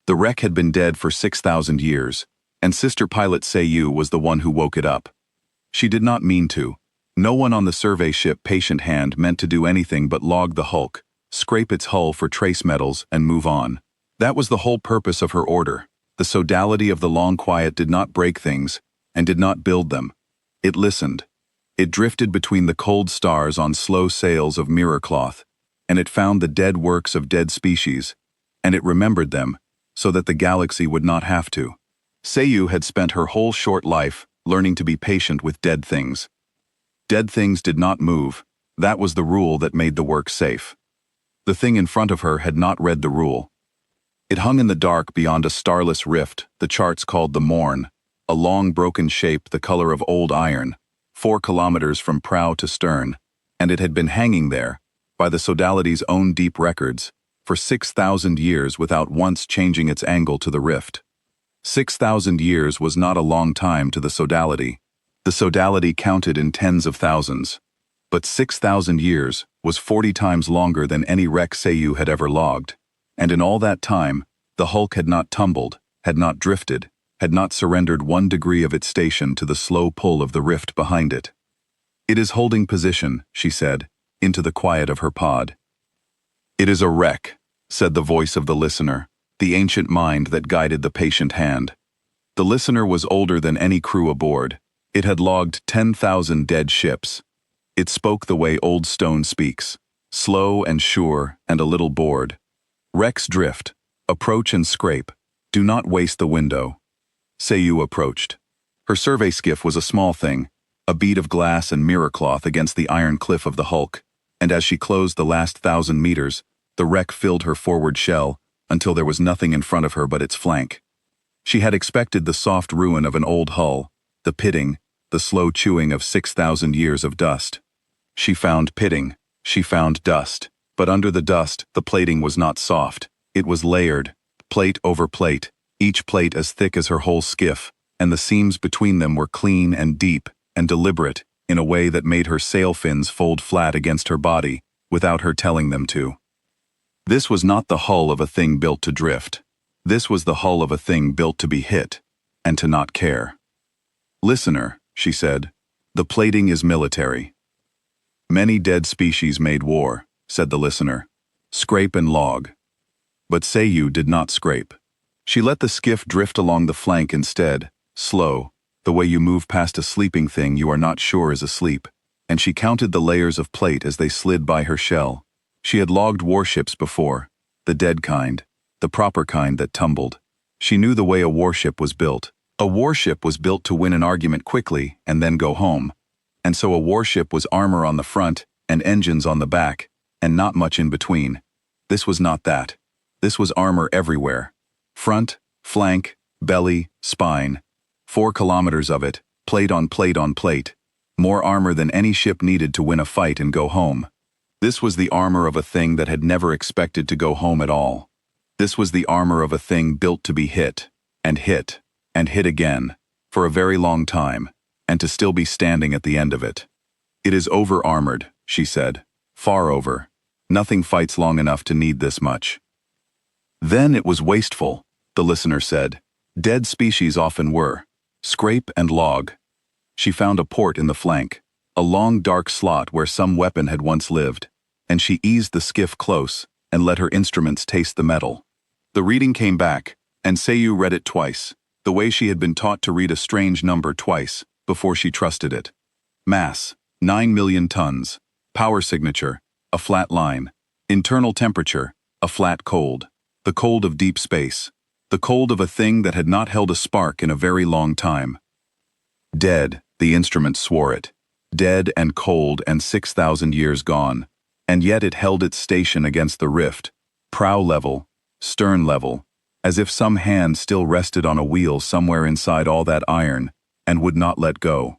The wreck had been dead for 6,000 years, and sister pilot Seiyu was the one who woke it up. She did not mean to. No one on the survey ship Patient Hand meant to do anything but log the hulk, scrape its hull for trace metals, and move on. That was the whole purpose of her order. The sodality of the long quiet did not break things, and did not build them. It listened. It drifted between the cold stars on slow sails of mirror cloth, and it found the dead works of dead species, and it remembered them, so that the galaxy would not have to. Seiyu had spent her whole short life learning to be patient with dead things. Dead things did not move. That was the rule that made the work safe. The thing in front of her had not read the rule. It hung in the dark beyond a starless rift the charts called the Morn, a long broken shape the color of old iron, 4 kilometers from prow to stern, and it had been hanging there, by the sodality's own deep records, for 6,000 years without once changing its angle to the rift. 6,000 years was not a long time to the sodality. The sodality counted in tens of thousands. But 6,000 years was 40 times longer than any wreck Seiyu had ever logged. And in all that time, the hulk had not tumbled, had not drifted, had not surrendered 1 degree of its station to the slow pull of the rift behind it. "It is holding position," she said, into the quiet of her pod. "It is a wreck," said the voice of the listener, the ancient mind that guided the Patient Hand. The listener was older than any crew aboard. It had logged 10,000 dead ships. It spoke the way old stone speaks, slow and sure and a little bored. "Wrecks drift. Approach and scrape. Do not waste the window." Seiyu approached. Her survey skiff was a small thing, a bead of glass and mirror cloth against the iron cliff of the hulk, and as she closed the last 1,000 meters, the wreck filled her forward shell until there was nothing in front of her but its flank. She had expected the soft ruin of an old hull, the pitting, the slow chewing of 6,000 years of dust. She found pitting, she found dust, but under the dust the plating was not soft, it was layered, plate over plate, each plate as thick as her whole skiff, and the seams between them were clean and deep and deliberate in a way that made her sail fins fold flat against her body without her telling them to. This was not the hull of a thing built to drift. This was the hull of a thing built to be hit, and to not care. "Listener," she said, "the plating is military." "Many dead species made war," said the listener. "Scrape and log." But Seiyu did not scrape. She let the skiff drift along the flank instead, slow, the way you move past a sleeping thing you are not sure is asleep, and she counted the layers of plate as they slid by her shell. She had logged warships before, the dead kind, the proper kind that tumbled. She knew the way a warship was built. A warship was built to win an argument quickly and then go home. And so a warship was armor on the front and engines on the back, and not much in between. This was not that. This was armor everywhere. Front, flank, belly, spine. 4 kilometers of it, plate on plate on plate. More armor than any ship needed to win a fight and go home. This was the armor of a thing that had never expected to go home at all. This was the armor of a thing built to be hit, and hit, and hit again, for a very long time, and to still be standing at the end of it. "It is over-armored," she said. "Far over. Nothing fights long enough to need this much." "Then it was wasteful," the listener said. "Dead species often were. Scrape and log." She found a port in the flank, a long dark slot where some weapon had once lived, and she eased the skiff close and let her instruments taste the metal. The reading came back, and Seiyu read it twice, the way she had been taught to read a strange number twice, before she trusted it. Mass, 9 million tons. Power signature, a flat line. Internal temperature, a flat cold. The cold of deep space. The cold of a thing that had not held a spark in a very long time. Dead, the instrument swore it. Dead and cold and 6,000 years gone. And yet it held its station against the rift, prow level, stern level, as if some hand still rested on a wheel somewhere inside all that iron, and would not let go.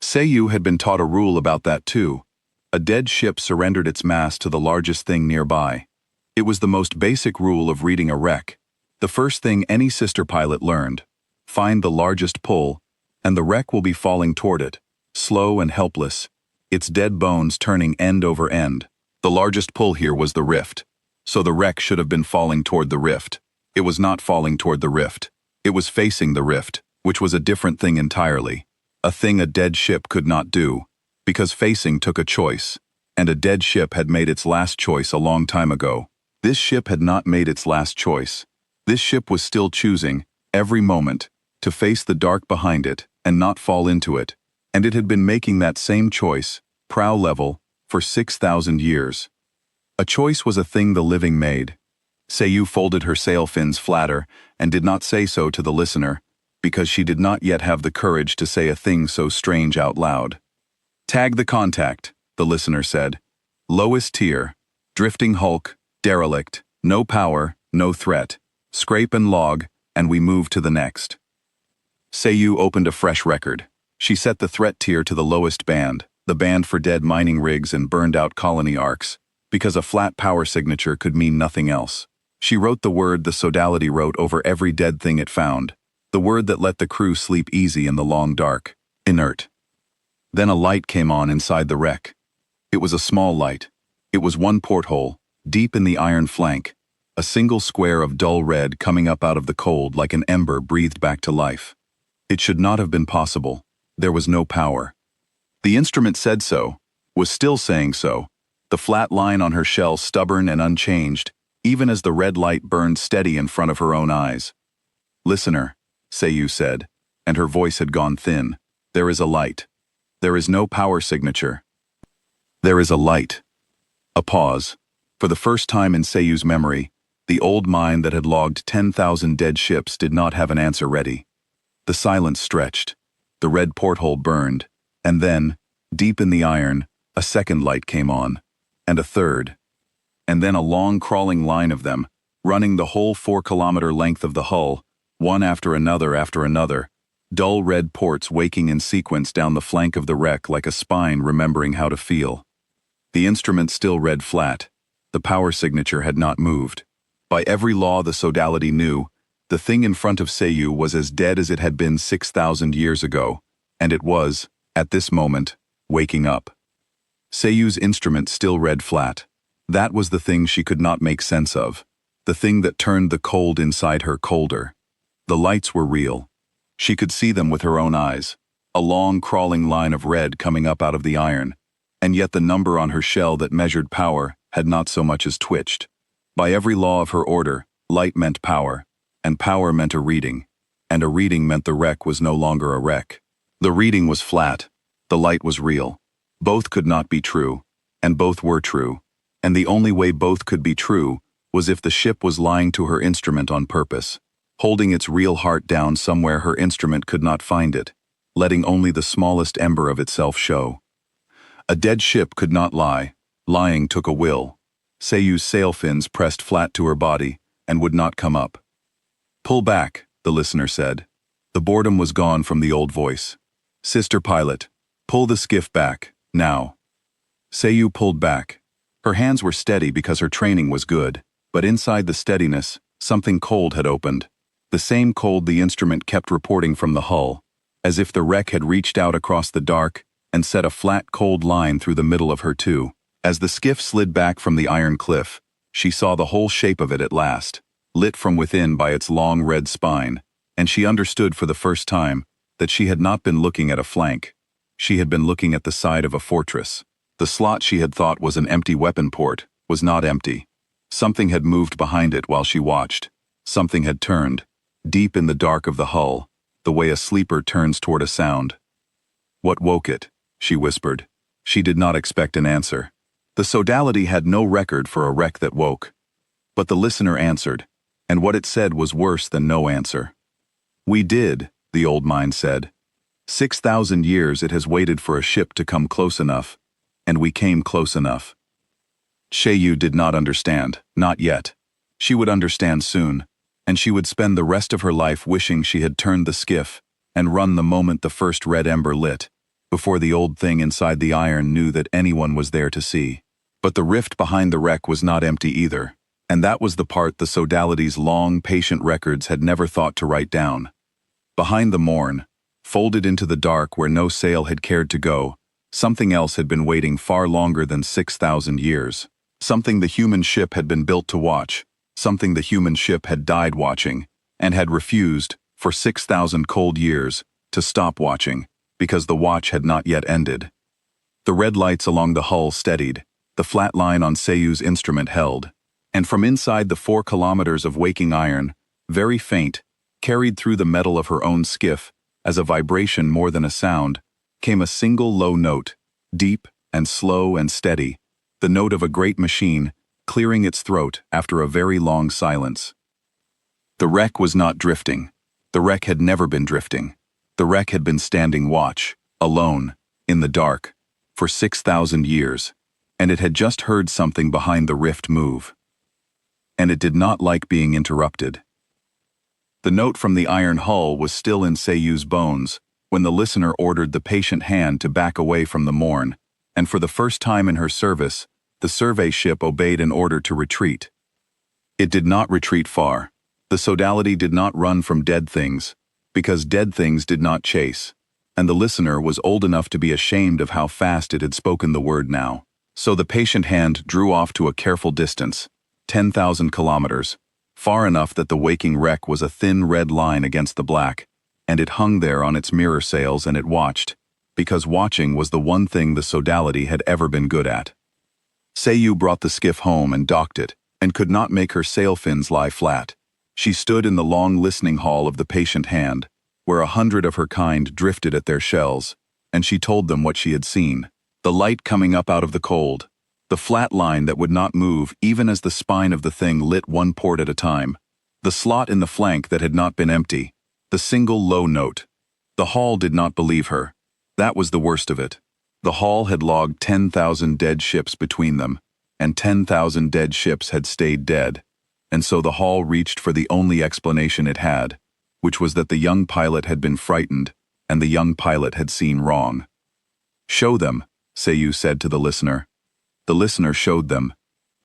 Seiyu had been taught a rule about that too. A dead ship surrendered its mass to the largest thing nearby. It was the most basic rule of reading a wreck. The first thing any sister pilot learned. Find the largest pull, and the wreck will be falling toward it, slow and helpless, its dead bones turning end over end. The largest pull here was the rift, so the wreck should have been falling toward the rift. It was not falling toward the rift. It was facing the rift, which was a different thing entirely. A thing a dead ship could not do, because facing took a choice, and a dead ship had made its last choice a long time ago. This ship had not made its last choice. This ship was still choosing, every moment, to face the dark behind it and not fall into it, and it had been making that same choice, prow level, for 6,000 years. A choice was a thing the living made. Seiyu folded her sail fins flatter and did not say so to the listener, because she did not yet have the courage to say a thing so strange out loud. "Tag the contact," the listener said. "Lowest tier, drifting hulk, derelict, no power, no threat. Scrape and log, and we move to the next." Seiyu opened a fresh record. She set the threat tier to the lowest band, the band for dead mining rigs and burned-out colony arcs, because a flat power signature could mean nothing else. She wrote the word the Sodality wrote over every dead thing it found, the word that let the crew sleep easy in the long dark, inert. Then a light came on inside the wreck. It was a small light. It was one porthole, deep in the iron flank, a single square of dull red coming up out of the cold like an ember breathed back to life. It should not have been possible. There was no power. The instrument said so, was still saying so, the flat line on her shell stubborn and unchanged, even as the red light burned steady in front of her own eyes. "Listener," Seiyu said, and her voice had gone thin, "there is a light. There is no power signature. There is a light." A pause. For the first time in Seiyu's memory, the old mind that had logged 10,000 dead ships did not have an answer ready. The silence stretched. The red porthole burned, and then, deep in the iron, a second light came on, and a third. And then a long crawling line of them, running the whole 4-kilometer length of the hull, one after another, dull red ports waking in sequence down the flank of the wreck like a spine remembering how to feel. The instrument still read flat. The power signature had not moved. By every law the Sodality knew, the thing in front of Seiyu was as dead as it had been 6,000 years ago, and it was, at this moment, waking up. Seiyu's instrument still read flat. That was the thing she could not make sense of, the thing that turned the cold inside her colder. The lights were real. She could see them with her own eyes, a long crawling line of red coming up out of the iron, and yet the number on her shell that measured power had not so much as twitched. By every law of her order, light meant power, and power meant a reading, and a reading meant the wreck was no longer a wreck. The reading was flat, the light was real. Both could not be true, and both were true, and the only way both could be true was if the ship was lying to her instrument on purpose, holding its real heart down somewhere her instrument could not find it, letting only the smallest ember of itself show. A dead ship could not lie. Lying took a will. Seiyu's sail fins pressed flat to her body and would not come up. "Pull back," the listener said. The boredom was gone from the old voice. "Sister pilot, pull the skiff back, now." Seiyu pulled back. Her hands were steady because her training was good, but inside the steadiness, something cold had opened. The same cold the instrument kept reporting from the hull, as if the wreck had reached out across the dark and set a flat cold line through the middle of her too. As the skiff slid back from the iron cliff, she saw the whole shape of it at last, lit from within by its long red spine, and she understood for the first time that she had not been looking at a flank. She had been looking at the side of a fortress. The slot she had thought was an empty weapon port was not empty. Something had moved behind it while she watched. Something had turned, deep in the dark of the hull, the way a sleeper turns toward a sound. "What woke it?" she whispered. She did not expect an answer. The Sodality had no record for a wreck that woke. But the listener answered, and what it said was worse than no answer. "We did," the old mind said. 6,000 years it has waited for a ship to come close enough, and we came close enough. Seiyu did not understand, not yet. She would understand soon, and she would spend the rest of her life wishing she had turned the skiff and run the moment the first red ember lit, before the old thing inside the iron knew that anyone was there to see. But the rift behind the wreck was not empty either, and that was the part the Sodality's long, patient records had never thought to write down. Behind the morn, folded into the dark where no sail had cared to go, something else had been waiting far longer than 6,000 years. Something the human ship had been built to watch, something the human ship had died watching, and had refused, for 6,000 cold years, to stop watching, because the watch had not yet ended. The red lights along the hull steadied, the flat line on Seiyu's instrument held, and from inside the 4 kilometers of waking iron, very faint, carried through the metal of her own skiff, as a vibration more than a sound, came a single low note, deep and slow and steady, the note of a great machine, clearing its throat after a very long silence. The wreck was not drifting. The wreck had never been drifting. The wreck had been standing watch, alone, in the dark, for 6,000 years, and it had just heard something behind the rift move. And it did not like being interrupted. The note from the iron hull was still in Seiyu's bones when the listener ordered the patient hand to back away from the morn, and for the first time in her service, the survey ship obeyed an order to retreat. It did not retreat far. The sodality did not run from dead things, because dead things did not chase, and the listener was old enough to be ashamed of how fast it had spoken the word now. So the patient hand drew off to a careful distance, 10,000 kilometers, far enough that the waking wreck was a thin red line against the black, and it hung there on its mirror sails and it watched, because watching was the one thing the sodality had ever been good at. Seiyu brought the skiff home and docked it, and could not make her sail fins lie flat. She stood in the long listening hall of the patient hand, where 100 of her kind drifted at their shells, and she told them what she had seen. The light coming up out of the cold, the flat line that would not move even as the spine of the thing lit one port at a time, the slot in the flank that had not been empty, the single low note. The hall did not believe her. That was the worst of it. The hall had logged 10,000 dead ships between them, and 10,000 dead ships had stayed dead, and so the hall reached for the only explanation it had, which was that the young pilot had been frightened, and the young pilot had seen wrong. "Show them," Seiyu said to the listener. The listener showed them.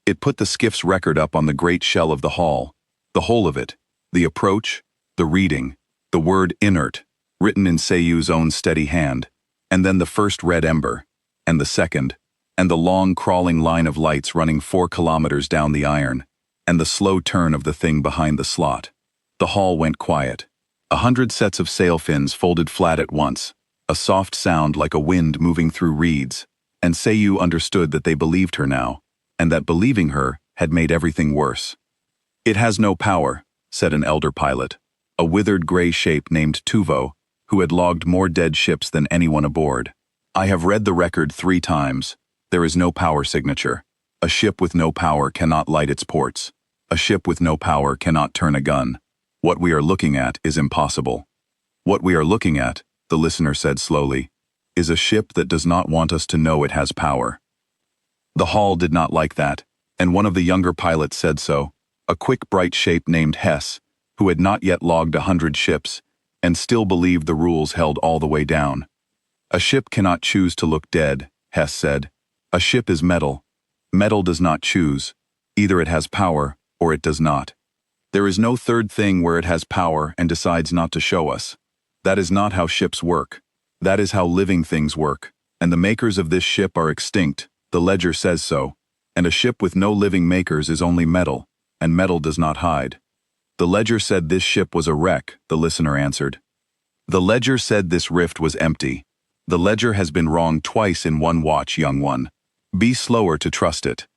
It put the skiff's record up on the great shell of the hall, the whole of it, the approach, the reading, the word inert, written in Seiyu's own steady hand, and then the first red ember, and the second, and the long crawling line of lights running 4 kilometers down the iron, and the slow turn of the thing behind the slot. The hall went quiet. 100 sets of sail fins folded flat at once, a soft sound like a wind moving through reeds, and Seiyu understood that they believed her now, and that believing her had made everything worse. "It has no power," said an elder pilot, a withered gray shape named Tuvo, who had logged more dead ships than anyone aboard. "I have read the record 3 times. There is no power signature. A ship with no power cannot light its ports. A ship with no power cannot turn a gun. What we are looking at is impossible." "What we are looking at," the listener said slowly, "is a ship that does not want us to know it has power." The hall did not like that, and one of the younger pilots said so, a quick bright shape named Hess, who had not yet logged 100 ships, and still believed the rules held all the way down. "A ship cannot choose to look dead," Hess said. "A ship is metal. Metal does not choose. Either it has power, or it does not. There is no third thing where it has power and decides not to show us. That is not how ships work. That is how living things work, and the makers of this ship are extinct, the ledger says so, and a ship with no living makers is only metal, and metal does not hide." "The ledger said this ship was a wreck," the listener answered. "The ledger said this rift was empty. The ledger has been wrong twice in one watch, young one. Be slower to trust it."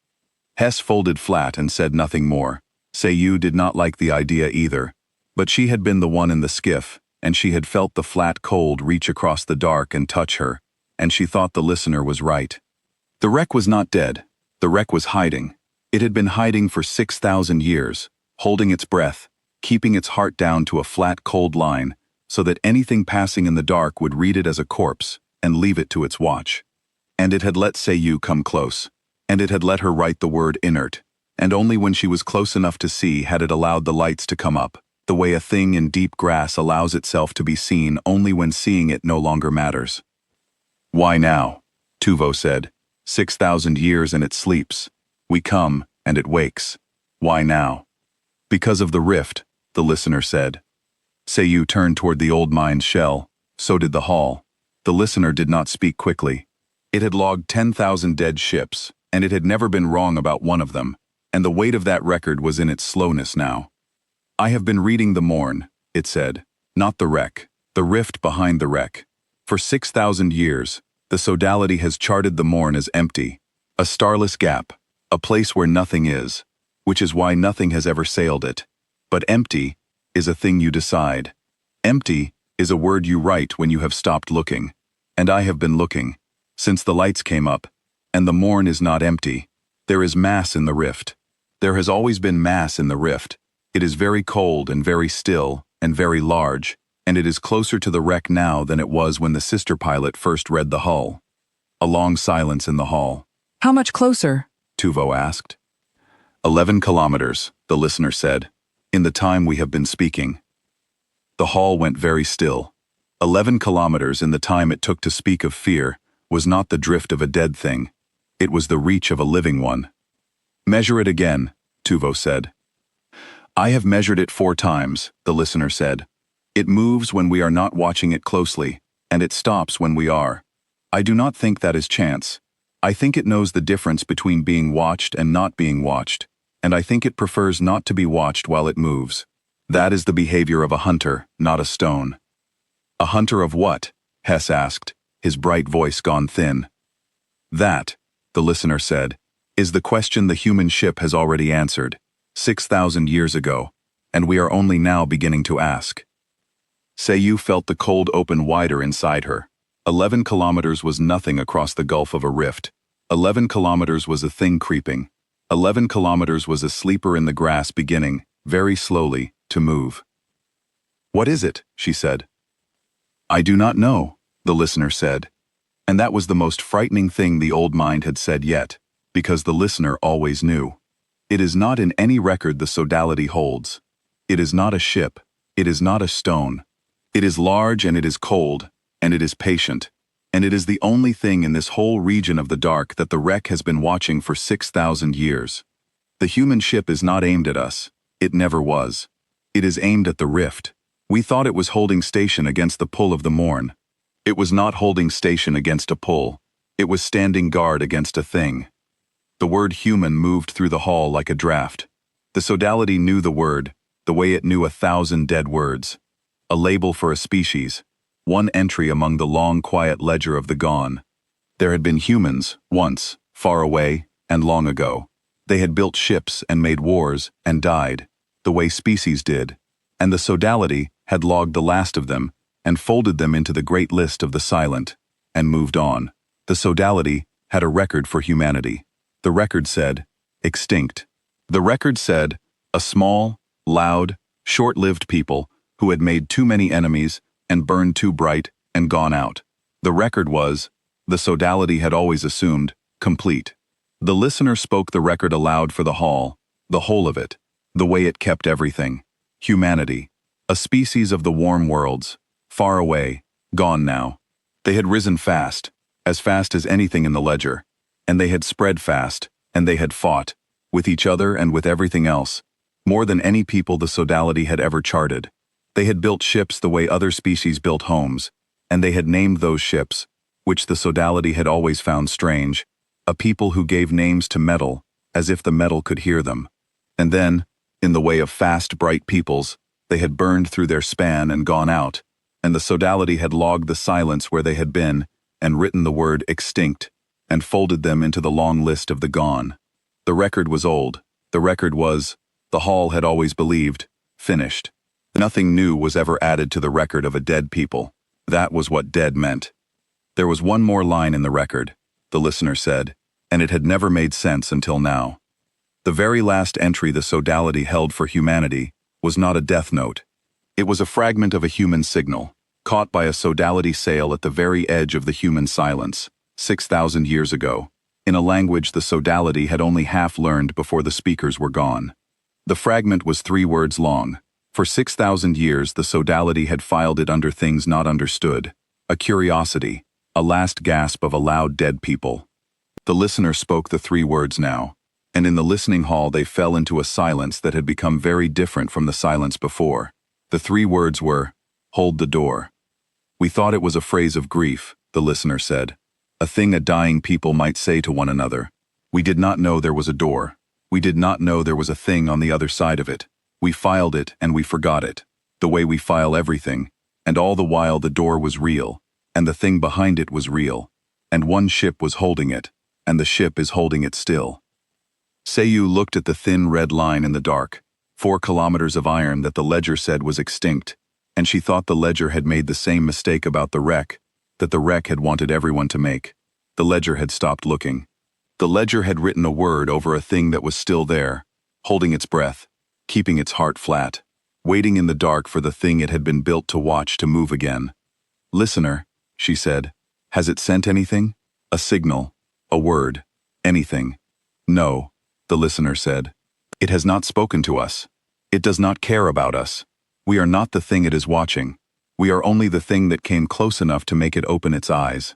Hess folded flat and said nothing more. Seiyu did not like the idea either, but she had been the one in the skiff, and she had felt the flat cold reach across the dark and touch her, and she thought the listener was right. The wreck was not dead. The wreck was hiding. It had been hiding for 6,000 years, holding its breath, keeping its heart down to a flat cold line, so that anything passing in the dark would read it as a corpse and leave it to its watch. And it had let Seiyu come close, and it had let her write the word inert, and only when she was close enough to see had it allowed the lights to come up, the way a thing in deep grass allows itself to be seen only when seeing it no longer matters. "Why now?" Tuvo said. 6,000 years and it sleeps. We come, and it wakes. Why now?" "Because of the rift," the listener said. Seiyu turned toward the old mine's shell. So did the hall. The listener did not speak quickly. It had logged 10,000 dead ships, and it had never been wrong about one of them. and the weight of that record was in its slowness now. "I have been reading the morn," it said, "not the wreck, the rift behind the wreck. For 6,000 years, the sodality has charted the morn as empty, a starless gap, a place where nothing is, which is why nothing has ever sailed it. But empty is a thing you decide. Empty is a word you write when you have stopped looking. And I have been looking, since the lights came up, and the morn is not empty. There is mass in the rift. There has always been mass in the rift. It is very cold and very still and very large, and it is closer to the wreck now than it was when the sister pilot first read the hull." A long silence in the hall. "How much closer?" Tuvo asked. 11 kilometers, the listener said, "in the time we have been speaking." The hall went very still. 11 kilometers in the time it took to speak of fear was not the drift of a dead thing. It was the reach of a living one. "Measure it again," Tuvo said. "I have measured it 4 times, the listener said. "It moves when we are not watching it closely, and it stops when we are. I do not think that is chance. I think it knows the difference between being watched and not being watched, and I think it prefers not to be watched while it moves. That is the behavior of a hunter, not a stone." "A hunter of what?" Hess asked, his bright voice gone thin. "That," the listener said, "is the question the human ship has already answered, 6,000 years ago, and we are only now beginning to ask." Seiyu felt the cold open wider inside her. 11 kilometers was nothing across the gulf of a rift. 11 kilometers was a thing creeping. 11 kilometers was a sleeper in the grass beginning, very slowly, to move. "What is it?" she said. "I do not know," the listener said. And that was the most frightening thing the old mind had said yet, because the listener always knew. It is not in any record the sodality holds. It is not a ship. It is not a stone. It is large and it is cold, and it is patient, and it is the only thing in this whole region of the dark that the wreck has been watching for 6,000 years. The human ship is not aimed at us. It never was. It is aimed at the rift. We thought it was holding station against the pull of the morn. It was not holding station against a pull. It was standing guard against a thing. The word human moved through the hall like a draft. The sodality knew the word, the way it knew 1,000 dead words. A label for a species, one entry among the long quiet ledger of the gone. There had been humans, once, far away, and long ago. They had built ships and made wars and died, the way species did, and the sodality had logged the last of them and folded them into the great list of the silent, and moved on. The sodality had a record for humanity. The record said, extinct. The record said, a small, loud, short-lived people who had made too many enemies and burned too bright and gone out. The record was, the sodality had always assumed, complete. The listener spoke the record aloud for the hall, the whole of it, the way it kept everything. Humanity, a species of the warm worlds, far away, gone now. They had risen fast as anything in the ledger, and they had spread fast, and they had fought, with each other and with everything else, more than any people the sodality had ever charted. They had built ships the way other species built homes, and they had named those ships, which the sodality had always found strange, a people who gave names to metal, as if the metal could hear them. And then, in the way of fast, bright peoples, they had burned through their span and gone out, and the sodality had logged the silence where they had been, and written the word extinct, and folded them into the long list of the gone. The record was old. The record was, the hall had always believed, finished. Nothing new was ever added to the record of a dead people. That was what dead meant. There was one more line in the record, the listener said, and it had never made sense until now. The very last entry the sodality held for humanity was not a death note. It was a fragment of a human signal, caught by a sodality sail at the very edge of the human silence, 6,000 years ago, in a language the sodality had only half learned before the speakers were gone. The fragment was 3 words long. For 6,000 years the sodality had filed it under things not understood, a curiosity, a last gasp of a loud dead people. The listener spoke the 3 words now, and in the listening hall they fell into a silence that had become very different from the silence before. The 3 words were, hold the door. We thought it was a phrase of grief, the listener said, a thing a dying people might say to one another. We did not know there was a door. We did not know there was a thing on the other side of it. We filed it and we forgot it, the way we file everything, and all the while the door was real, and the thing behind it was real, and one ship was holding it, and the ship is holding it still. Seiyu looked at the thin red line in the dark, 4 kilometers of iron that the ledger said was extinct, and she thought the ledger had made the same mistake about the wreck that the wreck had wanted everyone to make. The ledger had stopped looking. The ledger had written a word over a thing that was still there, holding its breath, keeping its heart flat, waiting in the dark for the thing it had been built to watch to move again. "Listener," she said, "has it sent anything? A signal, a word, anything?" "No," the listener said. "It has not spoken to us. It does not care about us. We are not the thing it is watching. We are only the thing that came close enough to make it open its eyes."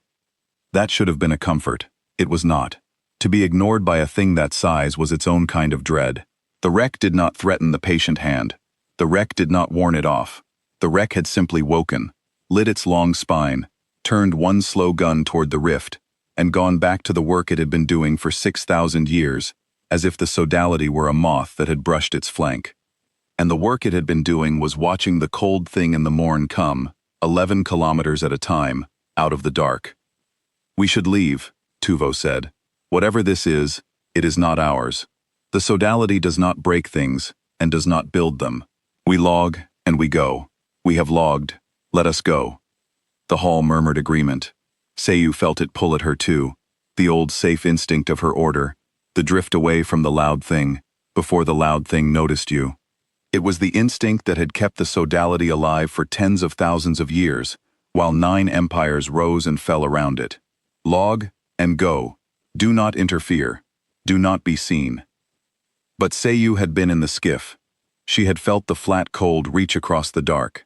That should have been a comfort. It was not. To be ignored by a thing that size was its own kind of dread. The wreck did not threaten the patient hand. The wreck did not warn it off. The wreck had simply woken, lit its long spine, turned one slow gun toward the rift, and gone back to the work it had been doing for 6,000 years, as if the sodality were a moth that had brushed its flank. And the work it had been doing was watching the cold thing in the morn come, 11 kilometers at a time, out of the dark. "We should leave," Tuvo said. "Whatever this is, it is not ours. The sodality does not break things, and does not build them. We log, and we go. We have logged. Let us go." The hall murmured agreement. Seiyu felt it pull at her too, the old safe instinct of her order, the drift away from the loud thing, before the loud thing noticed you. It was the instinct that had kept the sodality alive for tens of thousands of years, while 9 empires rose and fell around it. Log, and go. Do not interfere. Do not be seen. But Seiyu had been in the skiff. She had felt the flat cold reach across the dark.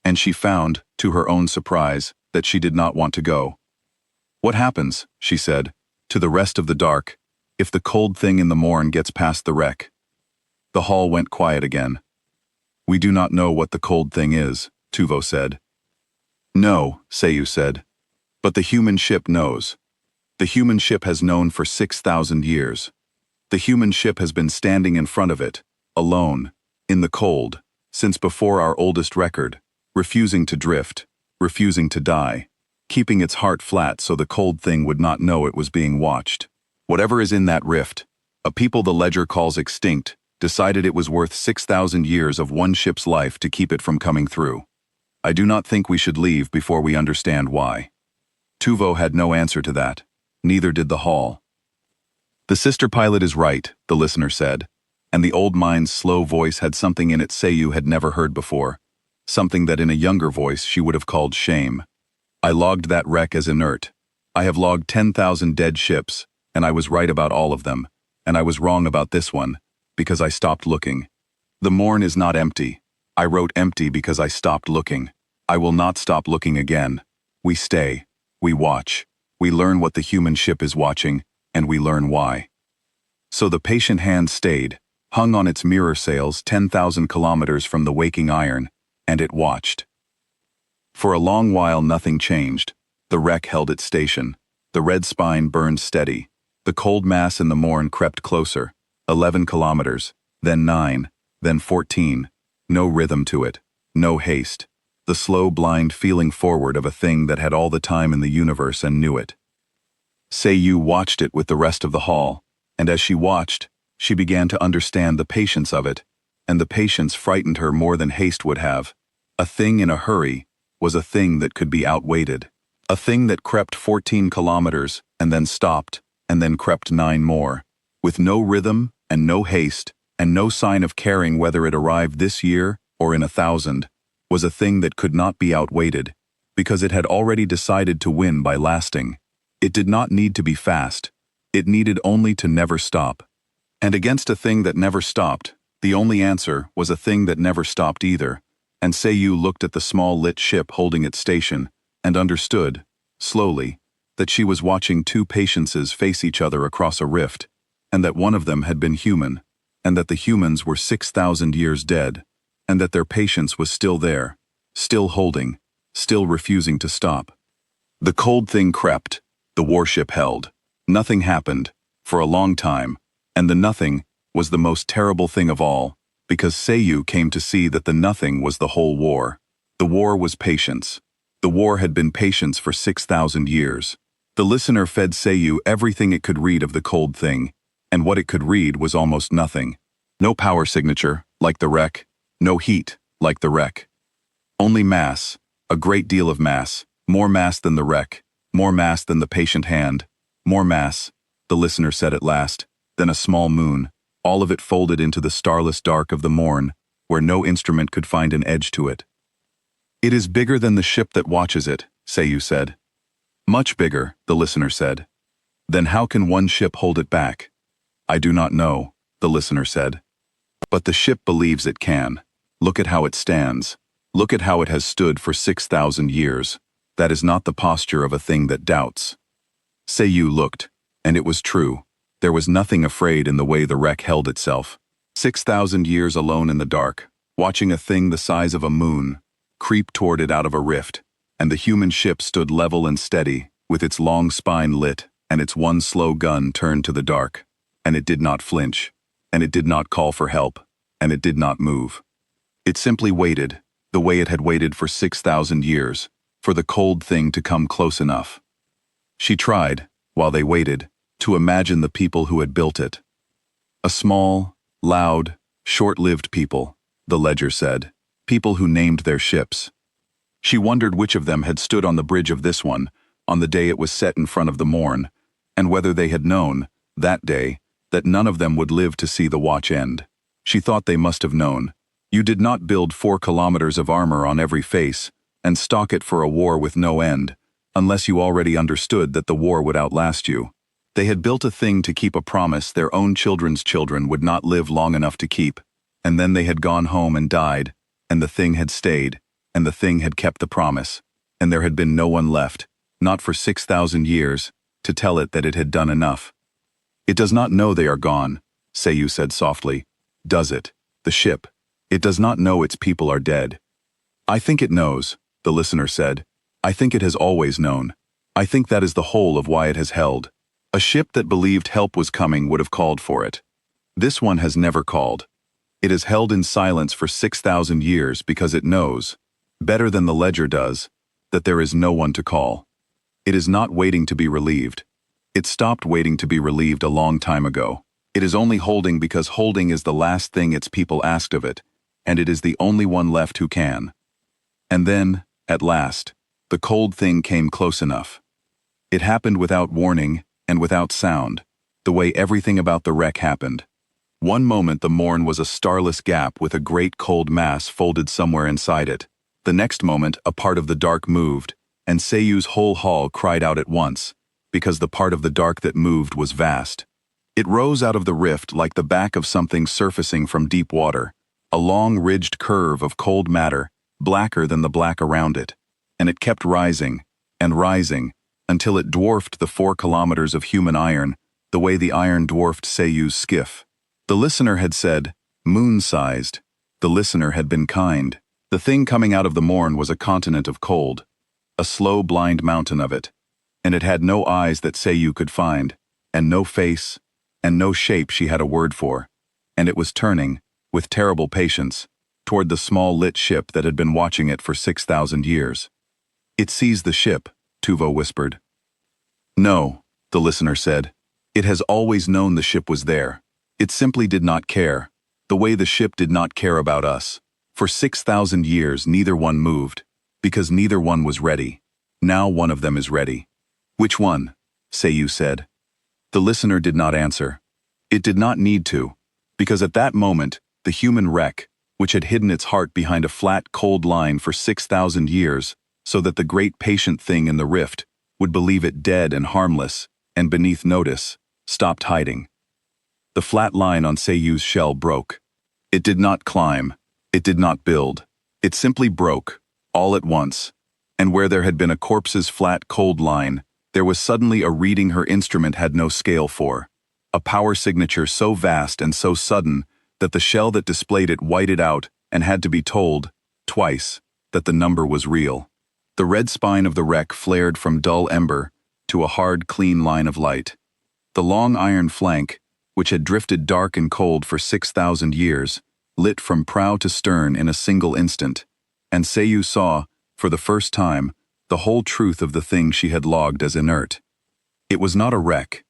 And she found, to her own surprise, that she did not want to go. "What happens," she said, "to the rest of the dark, if the cold thing in the morn gets past the wreck?" The hall went quiet again. "We do not know what the cold thing is," Tuvo said. "No," Seiyu said. "But the human ship knows. The human ship has known for 6,000 years. The human ship has been standing in front of it, alone, in the cold, since before our oldest record, refusing to drift, refusing to die, keeping its heart flat so the cold thing would not know it was being watched. Whatever is in that rift, a people the ledger calls extinct, decided it was worth 6,000 years of one ship's life to keep it from coming through. I do not think we should leave before we understand why." Tuvo had no answer to that. Neither did the hall. "The sister pilot is right," the listener said, and the old mind's slow voice had something in it Seiyu had never heard before, something that in a younger voice she would have called shame. "I logged that wreck as inert. I have logged 10,000 dead ships, and I was right about all of them, and I was wrong about this one, because I stopped looking. The morn is not empty. I wrote empty because I stopped looking. I will not stop looking again. We stay. We watch. We learn what the human ship is watching, and we learn why." So the patient hand stayed, hung on its mirror sails 10,000 kilometers from the waking iron, and it watched. For a long while nothing changed. The wreck held its station. The red spine burned steady. The cold mass in the morn crept closer. 11 kilometers, then 9, then 14. No rhythm to it, no haste. The slow, blind feeling forward of a thing that had all the time in the universe and knew it. Seiyu watched it with the rest of the hall, and as she watched, she began to understand the patience of it, and the patience frightened her more than haste would have. A thing in a hurry was a thing that could be outweighted. A thing that crept 14 kilometers, and then stopped, and then crept 9 more, with no rhythm and no haste, and no sign of caring whether it arrived this year or in 1,000, was a thing that could not be outweighted, because it had already decided to win by lasting. It did not need to be fast. It needed only to never stop. And against a thing that never stopped, the only answer was a thing that never stopped either, and Seiyu looked at the small lit ship holding its station, and understood, slowly, that she was watching 2 patiences face each other across a rift, and that one of them had been human, and that the humans were 6,000 years dead, and that their patience was still there, still holding, still refusing to stop. The cold thing crept, the warship held. Nothing happened, for a long time, and the nothing, was the most terrible thing of all, because Seiyu came to see that the nothing was the whole war. The war was patience. The war had been patience for 6,000 years. The listener fed Seiyu everything it could read of the cold thing, and what it could read was almost nothing. No power signature, like the wreck. No heat, like the wreck. Only mass, a great deal of mass, more mass than the wreck, more mass than the patient hand, more mass, the listener said at last, than a small moon, all of it folded into the starless dark of the morn, where no instrument could find an edge to it. It is bigger than the ship that watches it, Seiyu said. Much bigger, the listener said. Then how can one ship hold it back? I do not know, the listener said. But the ship believes it can. Look at how it stands. Look at how it has stood for 6,000 years. That is not the posture of a thing that doubts. Seiyu looked, and it was true. There was nothing afraid in the way the wreck held itself. 6,000 years alone in the dark, watching a thing the size of a moon creep toward it out of a rift, and the human ship stood level and steady, with its long spine lit, and its one slow gun turned to the dark, and it did not flinch, and it did not call for help, and it did not move. It simply waited, the way it had waited for 6,000 years, for the cold thing to come close enough. She tried, while they waited, to imagine the people who had built it. A small, loud, short-lived people, the ledger said, people who named their ships. She wondered which of them had stood on the bridge of this one, on the day it was set in front of the morn, and whether they had known, that day, that none of them would live to see the watch end. She thought they must have known. You did not build 4 kilometers of armor on every face, and stock it for a war with no end, unless you already understood that the war would outlast you. They had built a thing to keep a promise their own children's children would not live long enough to keep, and then they had gone home and died, and the thing had stayed, and the thing had kept the promise, and there had been no one left, not for 6,000 years, to tell it that it had done enough. It does not know they are gone, Seiyu said softly. Does it? The ship. It does not know its people are dead. I think it knows, the listener said. I think it has always known. I think that is the whole of why it has held. A ship that believed help was coming would have called for it. This one has never called. It has held in silence for 6,000 years because it knows, better than the ledger does, that there is no one to call. It is not waiting to be relieved. It stopped waiting to be relieved a long time ago. It is only holding because holding is the last thing its people asked of it, and it is the only one left who can. And then, at last, the cold thing came close enough. It happened without warning and without sound, the way everything about the wreck happened. One moment the morn was a starless gap with a great cold mass folded somewhere inside it. The next moment a part of the dark moved, and Seiyu's whole hall cried out at once, because the part of the dark that moved was vast. It rose out of the rift like the back of something surfacing from deep water, a long ridged curve of cold matter, blacker than the black around it, and it kept rising, and rising, until it dwarfed the 4 kilometers of human iron, the way the iron dwarfed Seiyu's skiff. The listener had said, moon-sized. The listener had been kind. The thing coming out of the morn was a continent of cold, a slow blind mountain of it, and it had no eyes that Seiyu could find, and no face, and no shape she had a word for, and it was turning, with terrible patience, toward the small lit ship that had been watching it for 6,000 years. It sees the ship, Tuvo whispered. No, the listener said. It has always known the ship was there. It simply did not care, the way the ship did not care about us. For 6,000 years neither one moved, because neither one was ready. Now one of them is ready. Which one? Seiyu said. The listener did not answer. It did not need to, because at that moment, the human wreck, which had hidden its heart behind a flat, cold line for 6,000 years, so that the great patient thing in the rift would believe it dead and harmless, and beneath notice, stopped hiding. The flat line on Seiyu's shell broke. It did not climb. It did not build. It simply broke, all at once, and where there had been a corpse's flat, cold line, there was suddenly a reading her instrument had no scale for, a power signature so vast and so sudden that the shell that displayed it whited out and had to be told, twice, that the number was real. The red spine of the wreck flared from dull ember to a hard, clean line of light. The long iron flank, which had drifted dark and cold for 6,000 years, lit from prow to stern in a single instant, and Seiyu saw, for the first time, the whole truth of the thing she had logged as inert. It was not a wreck.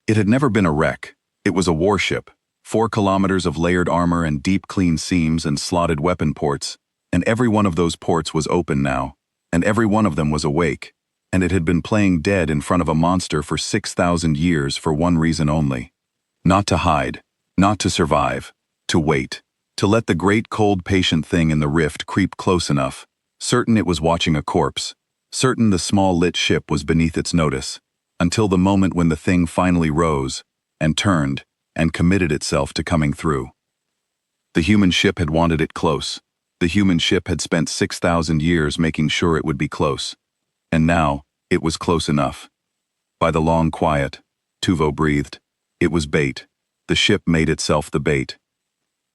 It had never been a wreck. It was a warship, 4 kilometers of layered armor and deep clean seams and slotted weapon ports, and every one of those ports was open now, and every one of them was awake, and it had been playing dead in front of a monster for 6,000 years for one reason only. Not to hide, not to survive, to wait, to let the great cold patient thing in the rift creep close enough, certain it was watching a corpse, certain the small lit ship was beneath its notice, until the moment when the thing finally rose, and turned, and committed itself to coming through. The human ship had wanted it close. The human ship had spent 6,000 years making sure it would be close. And now, it was close enough. By the long quiet, Tuvo breathed. It was bait. The ship made itself the bait.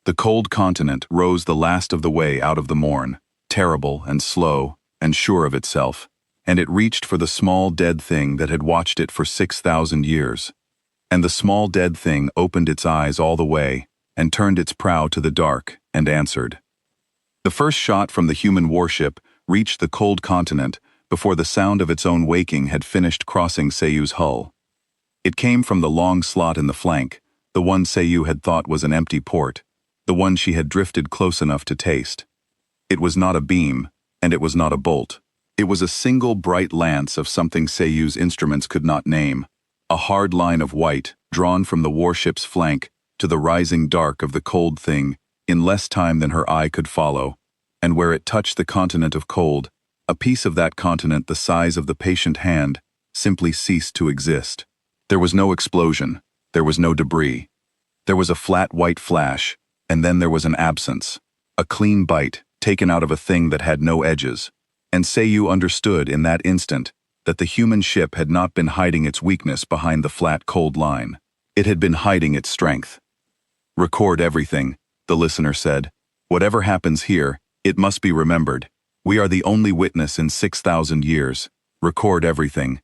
The cold continent rose the last of the way out of the morn, terrible and slow and sure of itself, and it reached for the small dead thing that had watched it for 6,000 years. And the small dead thing opened its eyes all the way and turned its prow to the dark and answered. The first shot from the human warship reached the cold continent before the sound of its own waking had finished crossing Seiyu's hull. It came from the long slot in the flank, the one Seiyu had thought was an empty port, the one she had drifted close enough to taste. It was not a beam, and it was not a bolt. It was a single bright lance of something Seiyu's instruments could not name, a hard line of white drawn from the warship's flank to the rising dark of the cold thing in less time than her eye could follow, and where it touched the continent of cold, a piece of that continent the size of the patient hand simply ceased to exist. There was no explosion, there was no debris. There was a flat white flash, and then there was an absence, a clean bite taken out of a thing that had no edges, and Seiyu understood in that instant that the human ship had not been hiding its weakness behind the flat cold line. It had been hiding its strength. "Record everything," the listener said. "Whatever happens here, it must be remembered. We are the only witness in 6,000 years. Record everything."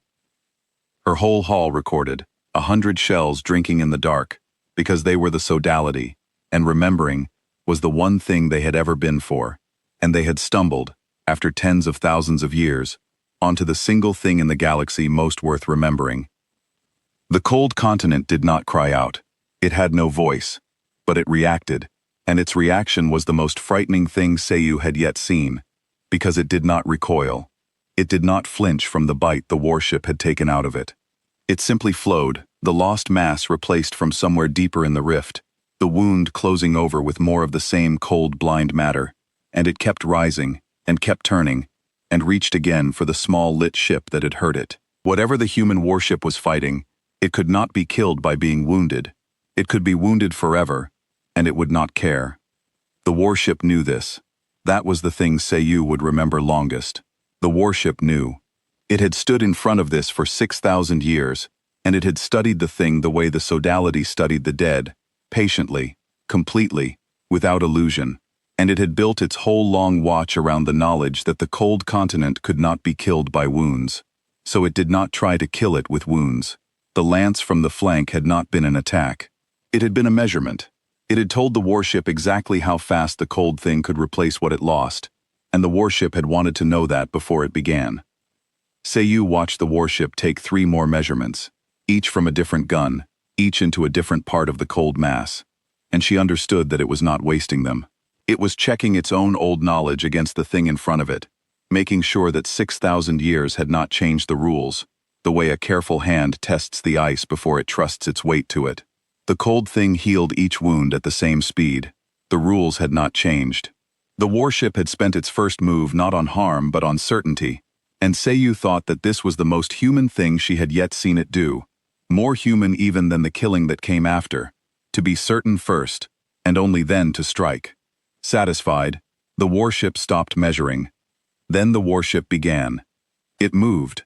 Her whole hall recorded, 100 shells drinking in the dark, because they were the sodality, and remembering was the one thing they had ever been for, and they had stumbled, after tens of thousands of years, onto the single thing in the galaxy most worth remembering. The cold continent did not cry out. It had no voice, but it reacted, and its reaction was the most frightening thing Seiyu had yet seen, because it did not recoil. It did not flinch from the bite the warship had taken out of it. It simply flowed, the lost mass replaced from somewhere deeper in the rift, the wound closing over with more of the same cold blind matter, and it kept rising, and kept turning, and reached again for the small lit ship that had hurt it. Whatever the human warship was fighting, it could not be killed by being wounded. It could be wounded forever, and it would not care. The warship knew this. That was the thing Seiyu would remember longest. The warship knew. It had stood in front of this for 6,000 years, and it had studied the thing the way the sodality studied the dead, patiently, completely, without illusion, and it had built its whole long watch around the knowledge that the cold continent could not be killed by wounds. So it did not try to kill it with wounds. The lance from the flank had not been an attack. It had been a measurement. It had told the warship exactly how fast the cold thing could replace what it lost, and the warship had wanted to know that before it began. Seiyu watched the warship take 3 more measurements, each from a different gun, each into a different part of the cold mass, and she understood that it was not wasting them. It was checking its own old knowledge against the thing in front of it, making sure that 6,000 years had not changed the rules, the way a careful hand tests the ice before it trusts its weight to it. The cold thing healed each wound at the same speed. The rules had not changed. The warship had spent its first move not on harm but on certainty, and Seiyu thought that this was the most human thing she had yet seen it do, more human even than the killing that came after, to be certain first, and only then to strike. Satisfied, the warship stopped measuring. Then the warship began. It moved.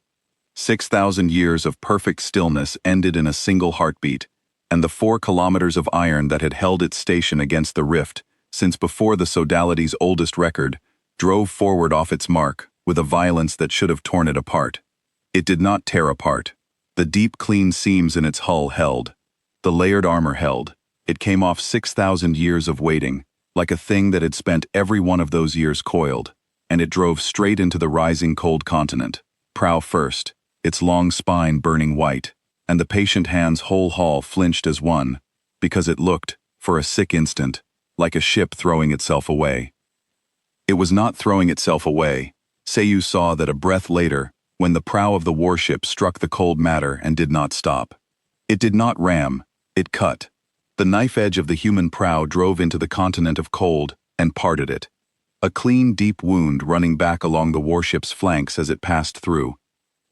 6,000 years of perfect stillness ended in a single heartbeat, and the 4 kilometers of iron that had held its station against the rift, since before the sodality's oldest record, drove forward off its mark with a violence that should have torn it apart. It did not tear apart. The deep, clean seams in its hull held. The layered armor held. It came off 6,000 years of waiting, like a thing that had spent every one of those years coiled, and it drove straight into the rising cold continent, prow first, its long spine burning white, and the patient hand's whole hull flinched as one, because it looked, for a sick instant, like a ship throwing itself away. It was not throwing itself away. Seiyu saw that a breath later, when the prow of the warship struck the cold matter and did not stop. It did not ram, it cut. The knife edge of the human prow drove into the continent of cold and parted it. A clean, deep wound running back along the warship's flanks as it passed through.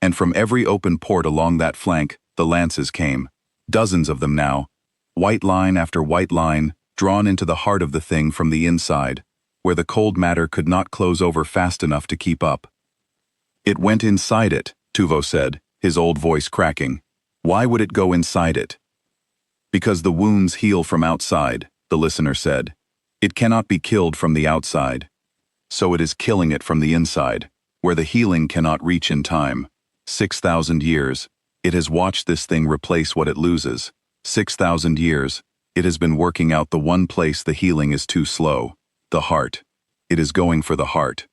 And from every open port along that flank, the lances came. Dozens of them now. White line after white line, drawn into the heart of the thing from the inside, where the cold matter could not close over fast enough to keep up. It went inside it, Tuvo said, his old voice cracking. Why would it go inside it? Because the wounds heal from outside, the listener said. It cannot be killed from the outside. So it is killing it from the inside, where the healing cannot reach in time. 6,000 years. It has watched this thing replace what it loses. 6,000 years. It has been working out the one place the healing is too slow. The heart. It is going for the heart.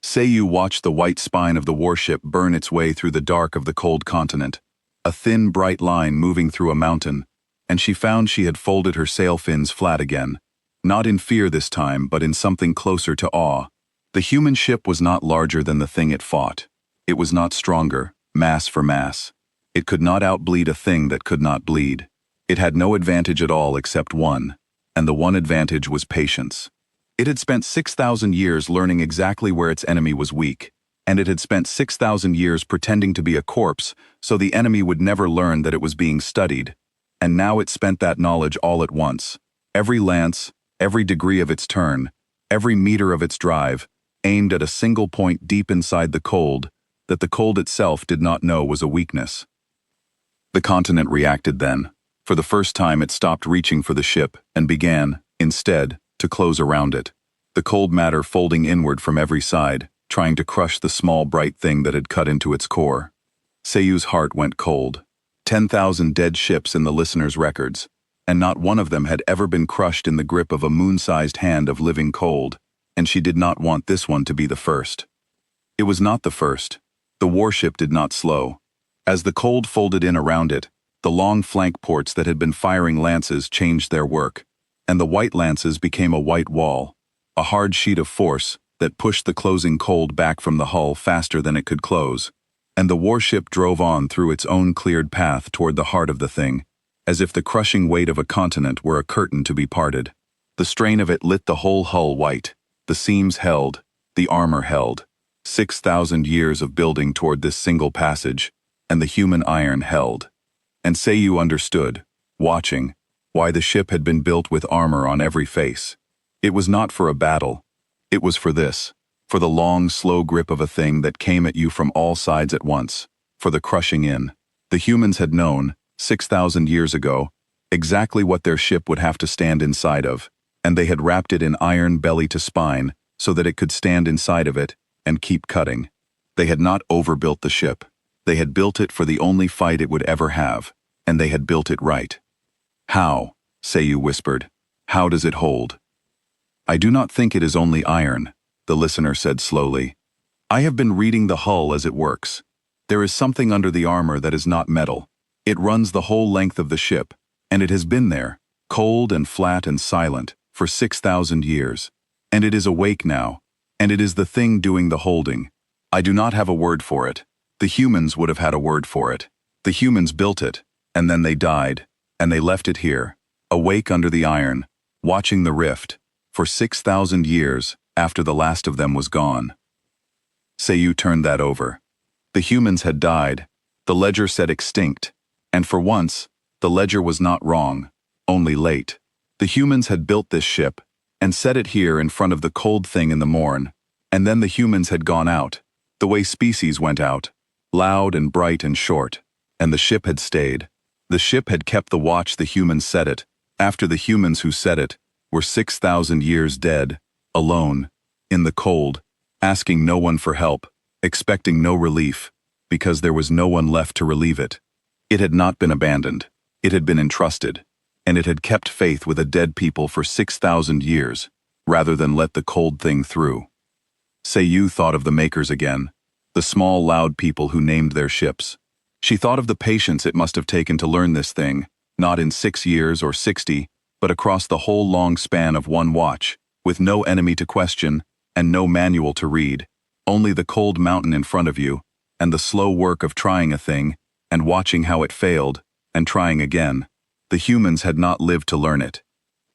Seiyu watched the white spine of the warship burn its way through the dark of the cold continent. A thin, bright line moving through a mountain, and she found she had folded her sail fins flat again. Not in fear this time, but in something closer to awe. The human ship was not larger than the thing it fought. It was not stronger, mass for mass. It could not outbleed a thing that could not bleed. It had no advantage at all except one, and the one advantage was patience. It had spent 6,000 years learning exactly where its enemy was weak, and it had spent 6,000 years pretending to be a corpse so the enemy would never learn that it was being studied. And now it spent that knowledge all at once. Every lance, every degree of its turn, every meter of its drive, aimed at a single point deep inside the cold, that the cold itself did not know was a weakness. The continent reacted then. For the first time it stopped reaching for the ship and began, instead, to close around it, the cold matter folding inward from every side, trying to crush the small bright thing that had cut into its core. Seiyu's heart went cold. 10,000 dead ships in the listener's records, and not one of them had ever been crushed in the grip of a moon-sized hand of living cold, and she did not want this one to be the first. It was not the first. The warship did not slow. As the cold folded in around it, the long flank ports that had been firing lances changed their work, and the white lances became a white wall, a hard sheet of force that pushed the closing cold back from the hull faster than it could close, and the warship drove on through its own cleared path toward the heart of the thing, as if the crushing weight of a continent were a curtain to be parted. The strain of it lit the whole hull white. The seams held, the armor held. 6,000 years of building toward this single passage, and the human iron held. And Seiyu understood, watching, why the ship had been built with armor on every face. It was not for a battle. It was for this, for the long, slow grip of a thing that came at you from all sides at once, for the crushing in. The humans had known, 6,000 years ago, exactly what their ship would have to stand inside of, and they had wrapped it in iron belly to spine so that it could stand inside of it and keep cutting. They had not overbuilt the ship. They had built it for the only fight it would ever have, and they had built it right. How? Seiyu whispered. How does it hold? I do not think it is only iron, the listener said slowly. I have been reading the hull as it works. There is something under the armor that is not metal. It runs the whole length of the ship, and it has been there, cold and flat and silent, for 6,000 years. And it is awake now, and it is the thing doing the holding. I do not have a word for it. The humans would have had a word for it. The humans built it, and then they died, and they left it here, awake under the iron, watching the rift, for 6,000 years after the last of them was gone. Seiyu turned that over. The humans had died. The ledger said extinct, and for once, the ledger was not wrong, only late. The humans had built this ship, and set it here in front of the cold thing in the morn, and then the humans had gone out, the way species went out, loud and bright and short, and the ship had stayed. The ship had kept the watch the humans set it, after the humans who set it were 6,000 years dead, alone, in the cold, asking no one for help, expecting no relief, because there was no one left to relieve it. It had not been abandoned. It had been entrusted, and it had kept faith with a dead people for 6,000 years, rather than let the cold thing through. Seiyu thought of the makers again, the small, loud people who named their ships. She thought of the patience it must have taken to learn this thing, not in 6 years or 60, but across the whole long span of one watch, with no enemy to question, and no manual to read, only the cold mountain in front of you, and the slow work of trying a thing, and watching how it failed, and trying again. The humans had not lived to learn it.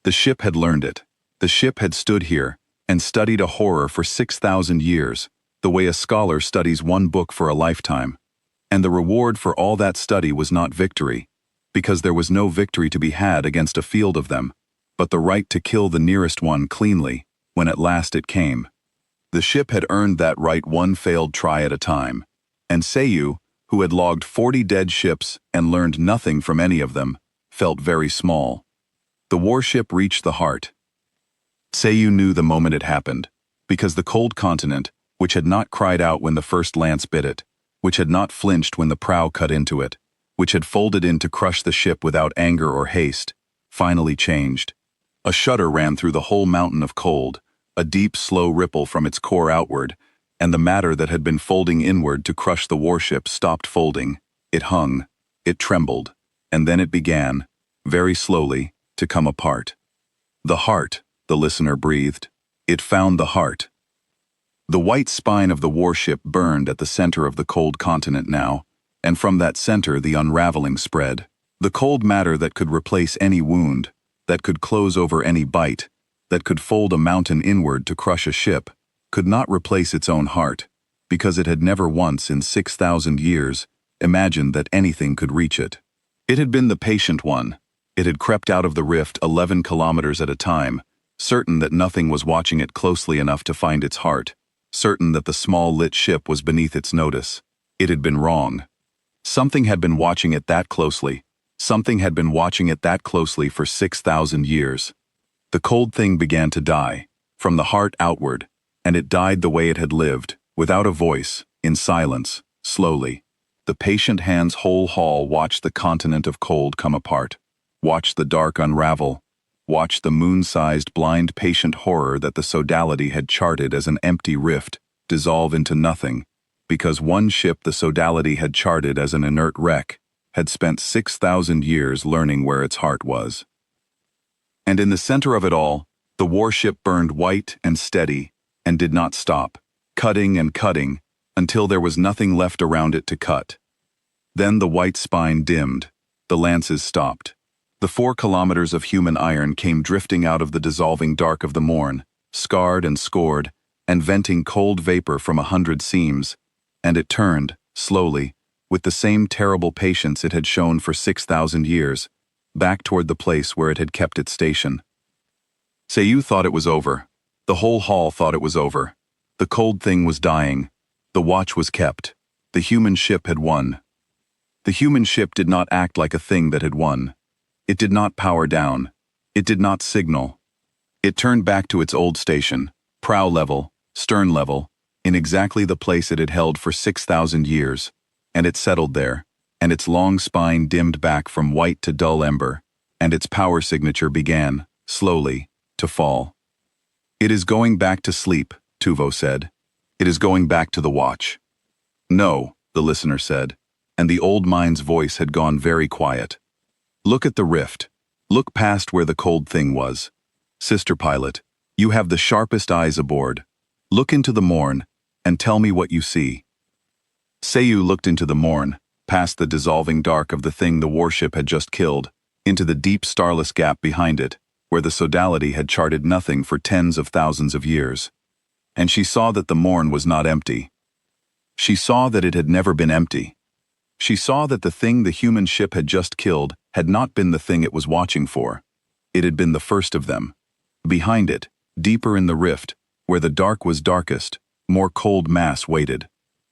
The ship had learned it. The ship had stood here, and studied a horror for 6,000 years, the way a scholar studies one book for a lifetime. And the reward for all that study was not victory, because there was no victory to be had against a field of them, but the right to kill the nearest one cleanly, when at last it came. The ship had earned that right one failed try at a time, and Seiyu, who had logged 40 dead ships and learned nothing from any of them, felt very small. The warship reached the heart. Seiyu knew the moment it happened, because the cold continent, which had not cried out when the first lance bit it, which had not flinched when the prow cut into it, which had folded in to crush the ship without anger or haste, finally changed. A shudder ran through the whole mountain of cold, a deep, slow ripple from its core outward, and the matter that had been folding inward to crush the warship stopped folding. It hung, it trembled, and then it began, very slowly, to come apart. The heart, the listener breathed. It found the heart. The white spine of the warship burned at the center of the cold continent now, and from that center the unraveling spread. The cold matter that could replace any wound, that could close over any bite, that could fold a mountain inward to crush a ship, could not replace its own heart, because it had never once in 6,000 years imagined that anything could reach it. It had been the patient one. It had crept out of the rift 11 kilometers at a time, certain that nothing was watching it closely enough to find its heart, certain that the small lit ship was beneath its notice. It had been wrong. Something had been watching it that closely. Something had been watching it that closely for 6,000 years. The cold thing began to die, from the heart outward, and it died the way it had lived, without a voice, in silence, slowly. The patient hand's whole haul watched the continent of cold come apart, watched the dark unravel, watched the moon-sized blind patient horror that the sodality had charted as an empty rift dissolve into nothing, because one ship the sodality had charted as an inert wreck had spent 6,000 years learning where its heart was. And in the center of it all, the warship burned white and steady and did not stop, cutting and cutting, until there was nothing left around it to cut. Then the white spine dimmed, the lances stopped. The 4 kilometers of human iron came drifting out of the dissolving dark of the morn, scarred and scored, and venting cold vapor from 100 seams, and it turned, slowly, with the same terrible patience it had shown for 6,000 years, back toward the place where it had kept its station. Seiyu thought it was over. The whole hall thought it was over. The cold thing was dying. The watch was kept. The human ship had won. The human ship did not act like a thing that had won. It did not power down. It did not signal. It turned back to its old station, prow level, stern level, in exactly the place it had held for 6,000 years, and it settled there, and its long spine dimmed back from white to dull ember, and its power signature began, slowly, to fall. "It is going back to sleep," Tuvo said. "It is going back to the watch." "No," the listener said, and the old mind's voice had gone very quiet. "Look at the rift. Look past where the cold thing was. Sister pilot, you have the sharpest eyes aboard. Look into the morn, and tell me what you see." Seiyu looked into the morn, past the dissolving dark of the thing the warship had just killed, into the deep starless gap behind it, where the sodality had charted nothing for tens of thousands of years. And she saw that the morn was not empty. She saw that it had never been empty. She saw that the thing the human ship had just killed had not been the thing it was watching for. It had been the first of them. Behind it, deeper in the rift, where the dark was darkest, more cold mass waited.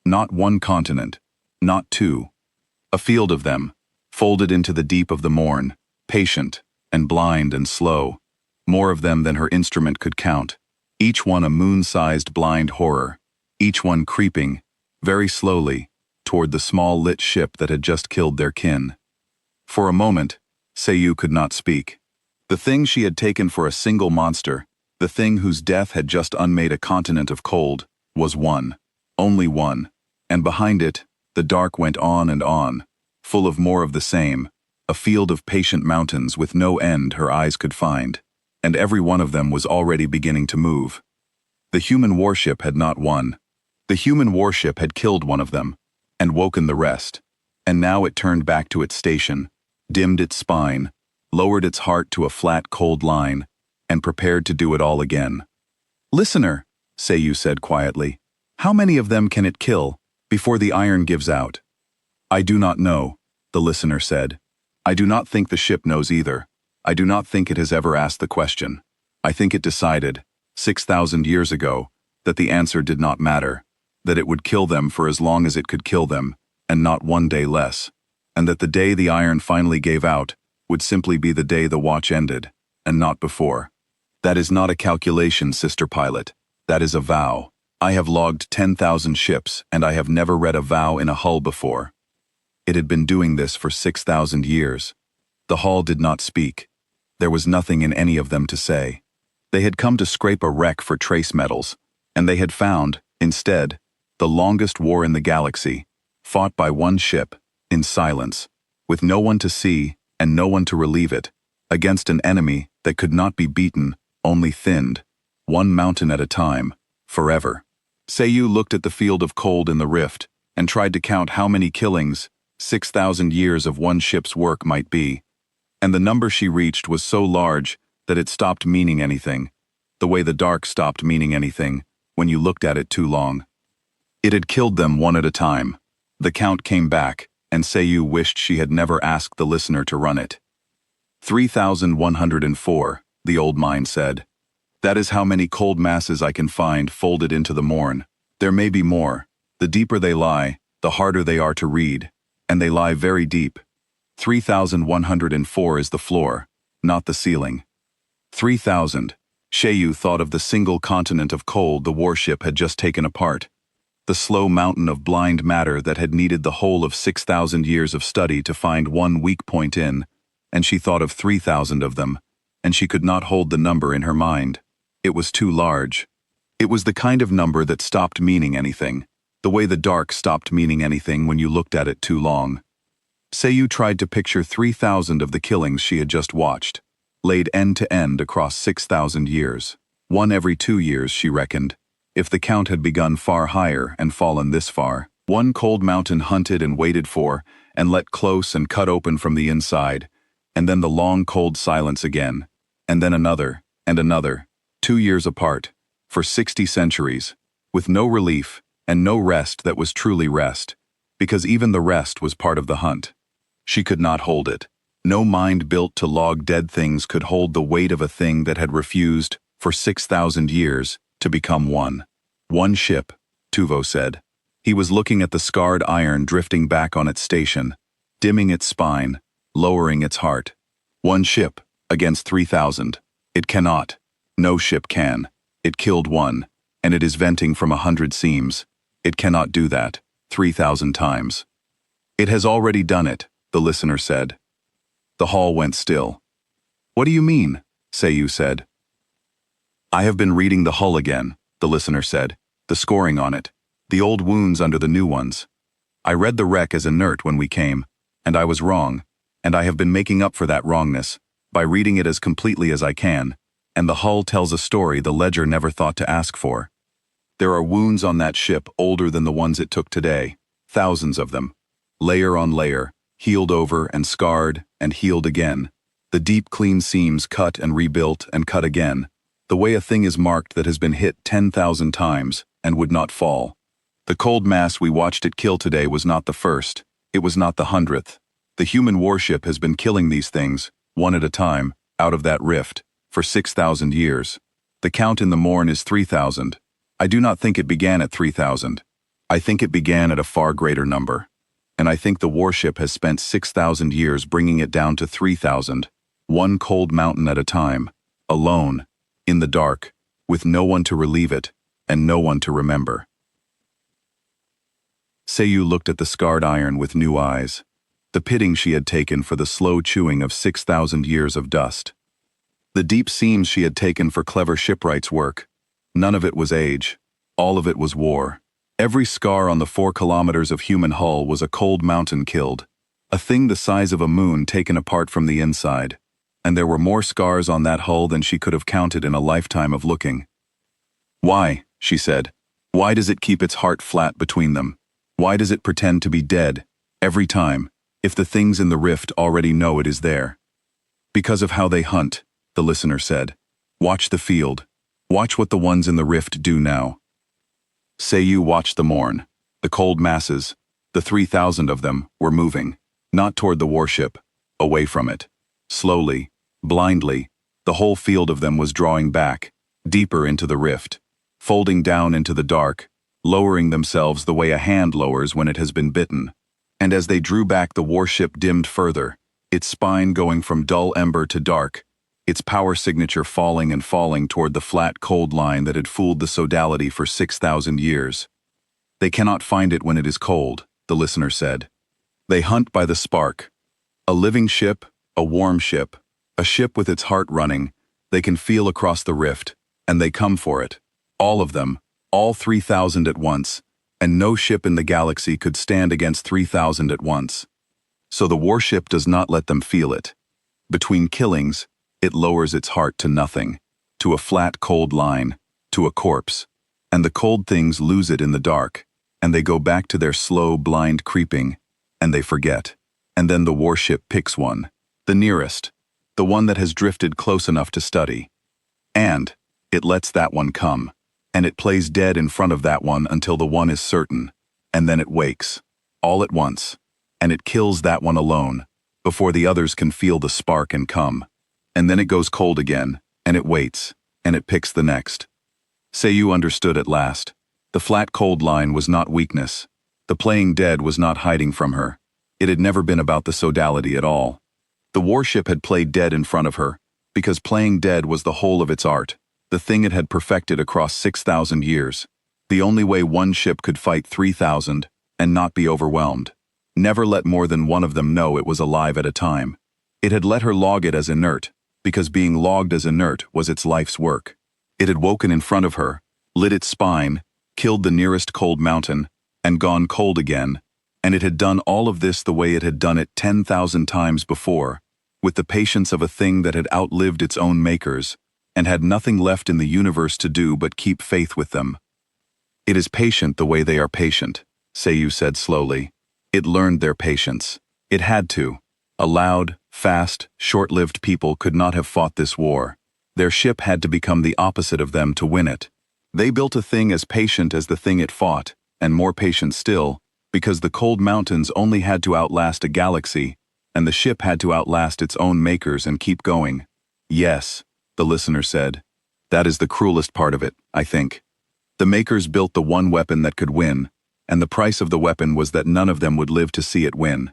Not one continent, not two. A field of them, folded into the deep of the morn, patient and blind and slow, more of them than her instrument could count, each one a moon-sized blind horror, each one creeping, very slowly, toward the small lit ship that had just killed their kin. For a moment, Seiyu could not speak. The thing she had taken for a single monster, the thing whose death had just unmade a continent of cold, was one. Only one. And behind it, the dark went on, full of more of the same, a field of patient mountains with no end her eyes could find, and every one of them was already beginning to move. The human warship had not won. The human warship had killed one of them, and woken the rest, and now it turned back to its station, dimmed its spine, lowered its heart to a flat, cold line, and prepared to do it all again. "Listener," Seiyu said quietly, "how many of them can it kill before the iron gives out?" "I do not know," the listener said. "I do not think the ship knows either. I do not think it has ever asked the question. I think it decided, 6,000 years ago, that the answer did not matter, that it would kill them for as long as it could kill them, and not one day less, and that the day the iron finally gave out would simply be the day the watch ended, and not before. That is not a calculation, Sister Pilot. That is a vow. I have logged 10,000 ships, and I have never read a vow in a hull before." It had been doing this for 6,000 years. The hull did not speak. There was nothing in any of them to say. They had come to scrape a wreck for trace metals, and they had found, instead, the longest war in the galaxy, fought by one ship, in silence, with no one to see and no one to relieve it, against an enemy that could not be beaten, only thinned, one mountain at a time, forever. Seiyu looked at the field of cold in the rift and tried to count how many killings 6,000 years of one ship's work might be, and the number she reached was so large that it stopped meaning anything, the way the dark stopped meaning anything when you looked at it too long. It had killed them one at a time. The count came back, and Seiyu wished she had never asked the listener to run it. 3,104, the old mind said. That is how many cold masses I can find folded into the morn. There may be more. The deeper they lie, the harder they are to read, and they lie very deep. 3,104 is the floor, not the ceiling. 3,000. Seiyu thought of the single continent of cold the warship had just taken apart. The slow mountain of blind matter that had needed the whole of 6,000 years of study to find one weak point in, and she thought of 3,000 of them, and she could not hold the number in her mind. It was too large. It was the kind of number that stopped meaning anything, the way the dark stopped meaning anything when you looked at it too long. Seiyu tried to picture 3,000 of the killings she had just watched, laid end to end across 6,000 years. One every 2 years, she reckoned, if the count had begun far higher and fallen this far. One cold mountain hunted and waited for, and let close and cut open from the inside, and then the long cold silence again, and then another, and another, 2 years apart, for 60 centuries, with no relief and no rest that was truly rest, because even the rest was part of the hunt. She could not hold it. No mind built to log dead things could hold the weight of a thing that had refused, for 6,000 years, to become one. One ship, Tuvo said. He was looking at the scarred iron drifting back on its station, dimming its spine, lowering its heart. One ship, against 3,000. It cannot. No ship can. It killed one, and it is venting from 100 seams. It cannot do that, 3,000 times. It has already done it, the listener said. The hall went still. What do you mean? Seiyu said. I have been reading the hull again, the listener said, the scoring on it, the old wounds under the new ones. I read the wreck as inert when we came, and I was wrong, and I have been making up for that wrongness by reading it as completely as I can, and the hull tells a story the ledger never thought to ask for. There are wounds on that ship older than the ones it took today, thousands of them, layer on layer, healed over and scarred and healed again, the deep clean seams cut and rebuilt and cut again, the way a thing is marked that has been hit 10,000 times and would not fall. The cold mass we watched it kill today was not the first, it was not the 100th. The human warship has been killing these things, one at a time, out of that rift, for 6,000 years. The count in the morn is 3,000. I do not think it began at 3,000. I think it began at a far greater number. And I think the warship has spent 6,000 years bringing it down to 3,000, one cold mountain at a time, alone, in the dark, with no one to relieve it, and no one to remember. Seiyu looked at the scarred iron with new eyes. the pitting she had taken for the slow chewing of 6,000 years of dust. The deep seams she had taken for clever shipwright's work. None of it was age. All of it was war. Every scar on the 4 kilometers of human hull was a cold mountain killed, a thing the size of a moon taken apart from the inside. And there were more scars on that hull than she could have counted in a lifetime of looking. "Why?" she said. "Why does it keep its heart flat between them? Why does it pretend to be dead, every time, if the things in the rift already know it is there?" "Because of how they hunt," the listener said. "Watch the field. Watch what the ones in the rift do now." Seiyu watched the morn. The cold masses, the 3,000 of them, were moving, not toward the warship, away from it. Slowly, blindly, the whole field of them was drawing back, deeper into the rift, folding down into the dark, lowering themselves the way a hand lowers when it has been bitten. And as they drew back, the warship dimmed further, its spine going from dull ember to dark, its power signature falling and falling toward the flat, cold line that had fooled the sodality for 6,000 years. "They cannot find it when it is cold," the listener said. "They hunt by the spark. A living ship, a warm ship, a ship with its heart running, they can feel across the rift, and they come for it. All of them, all 3,000 at once, and no ship in the galaxy could stand against 3,000 at once. So the warship does not let them feel it. Between killings, it lowers its heart to nothing, to a flat, cold line, to a corpse, and the cold things lose it in the dark, and they go back to their slow, blind creeping, and they forget. And then the warship picks one, the nearest, the one that has drifted close enough to study. And it lets that one come, and it plays dead in front of that one until the one is certain, and then it wakes, all at once, and it kills that one alone, before the others can feel the spark and come. And then it goes cold again, and it waits, and it picks the next." Seiyu understood at last. The flat cold line was not weakness. The playing dead was not hiding from her. It had never been about the sodality at all. The warship had played dead in front of her, because playing dead was the whole of its art, the thing it had perfected across 6,000 years. The only way one ship could fight 3,000 and not be overwhelmed. Never let more than one of them know it was alive at a time. It had let her log it as inert, because being logged as inert was its life's work. It had woken in front of her, lit its spine, killed the nearest cold mountain, and gone cold again, and it had done all of this the way it had done it 10,000 times before, with the patience of a thing that had outlived its own makers, and had nothing left in the universe to do but keep faith with them. "It is patient the way they are patient," Seiyu said slowly. "It learned their patience. It had to. A loud, fast, short-lived people could not have fought this war. Their ship had to become the opposite of them to win it. They built a thing as patient as the thing it fought, and more patient still, because the cold mountains only had to outlast a galaxy, and the ship had to outlast its own makers and keep going." "Yes," the listener said. "That is the cruelest part of it, I think. The makers built the one weapon that could win, and the price of the weapon was that none of them would live to see it win.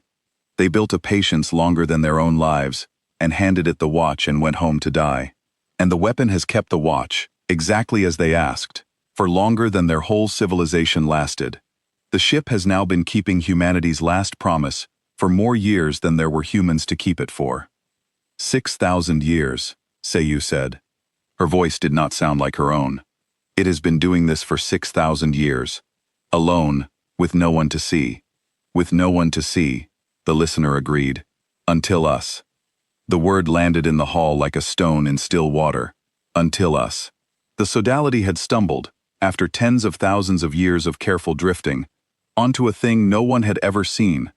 They built a patience longer than their own lives, and handed it the watch and went home to die. And the weapon has kept the watch, exactly as they asked, for longer than their whole civilization lasted. The ship has now been keeping humanity's last promise for more years than there were humans to keep it for." 6,000 years, Seiyu said. Her voice did not sound like her own. "It has been doing this for 6,000 years. Alone, with no one to see. With no one to see," the listener agreed. "Until us." The word landed in the hall like a stone in still water. Until us. The sodality had stumbled, after tens of thousands of years of careful drifting, onto a thing no one had ever seen.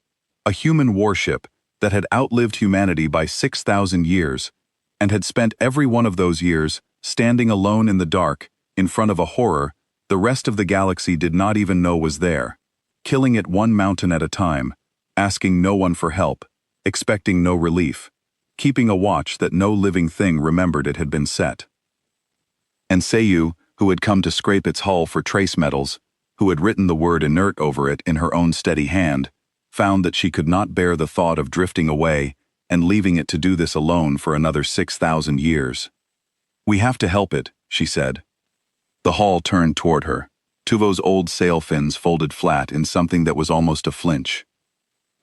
A human warship that had outlived humanity by 6,000 years, and had spent every one of those years standing alone in the dark, in front of a horror the rest of the galaxy did not even know was there, killing it one mountain at a time, asking no one for help, expecting no relief, keeping a watch that no living thing remembered it had been set. And Seiyu, who had come to scrape its hull for trace metals, who had written the word inert over it in her own steady hand, found that she could not bear the thought of drifting away and leaving it to do this alone for another 6,000 years. "We have to help it," she said. The hull turned toward her, Tuvo's old sail fins folded flat in something that was almost a flinch.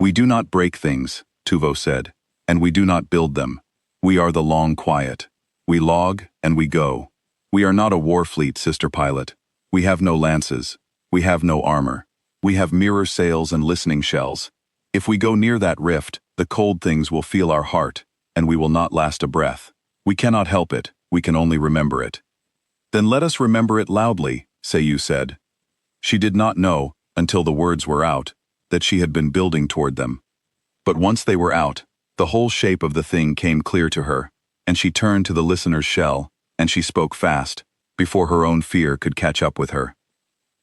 We do not break things, Tuvo said, and we do not build them. We are the long quiet. We log and we go. We are not a war fleet, Sister Pilot. We have no lances. We have no armor. We have mirror sails and listening shells. If we go near that rift, the cold things will feel our heart, and we will not last a breath. We cannot help it, we can only remember it. Then let us remember it loudly, Seiyu said. She did not know, until the words were out, that she had been building toward them. But once they were out, the whole shape of the thing came clear to her, and she turned to the listener's shell, and she spoke fast, before her own fear could catch up with her.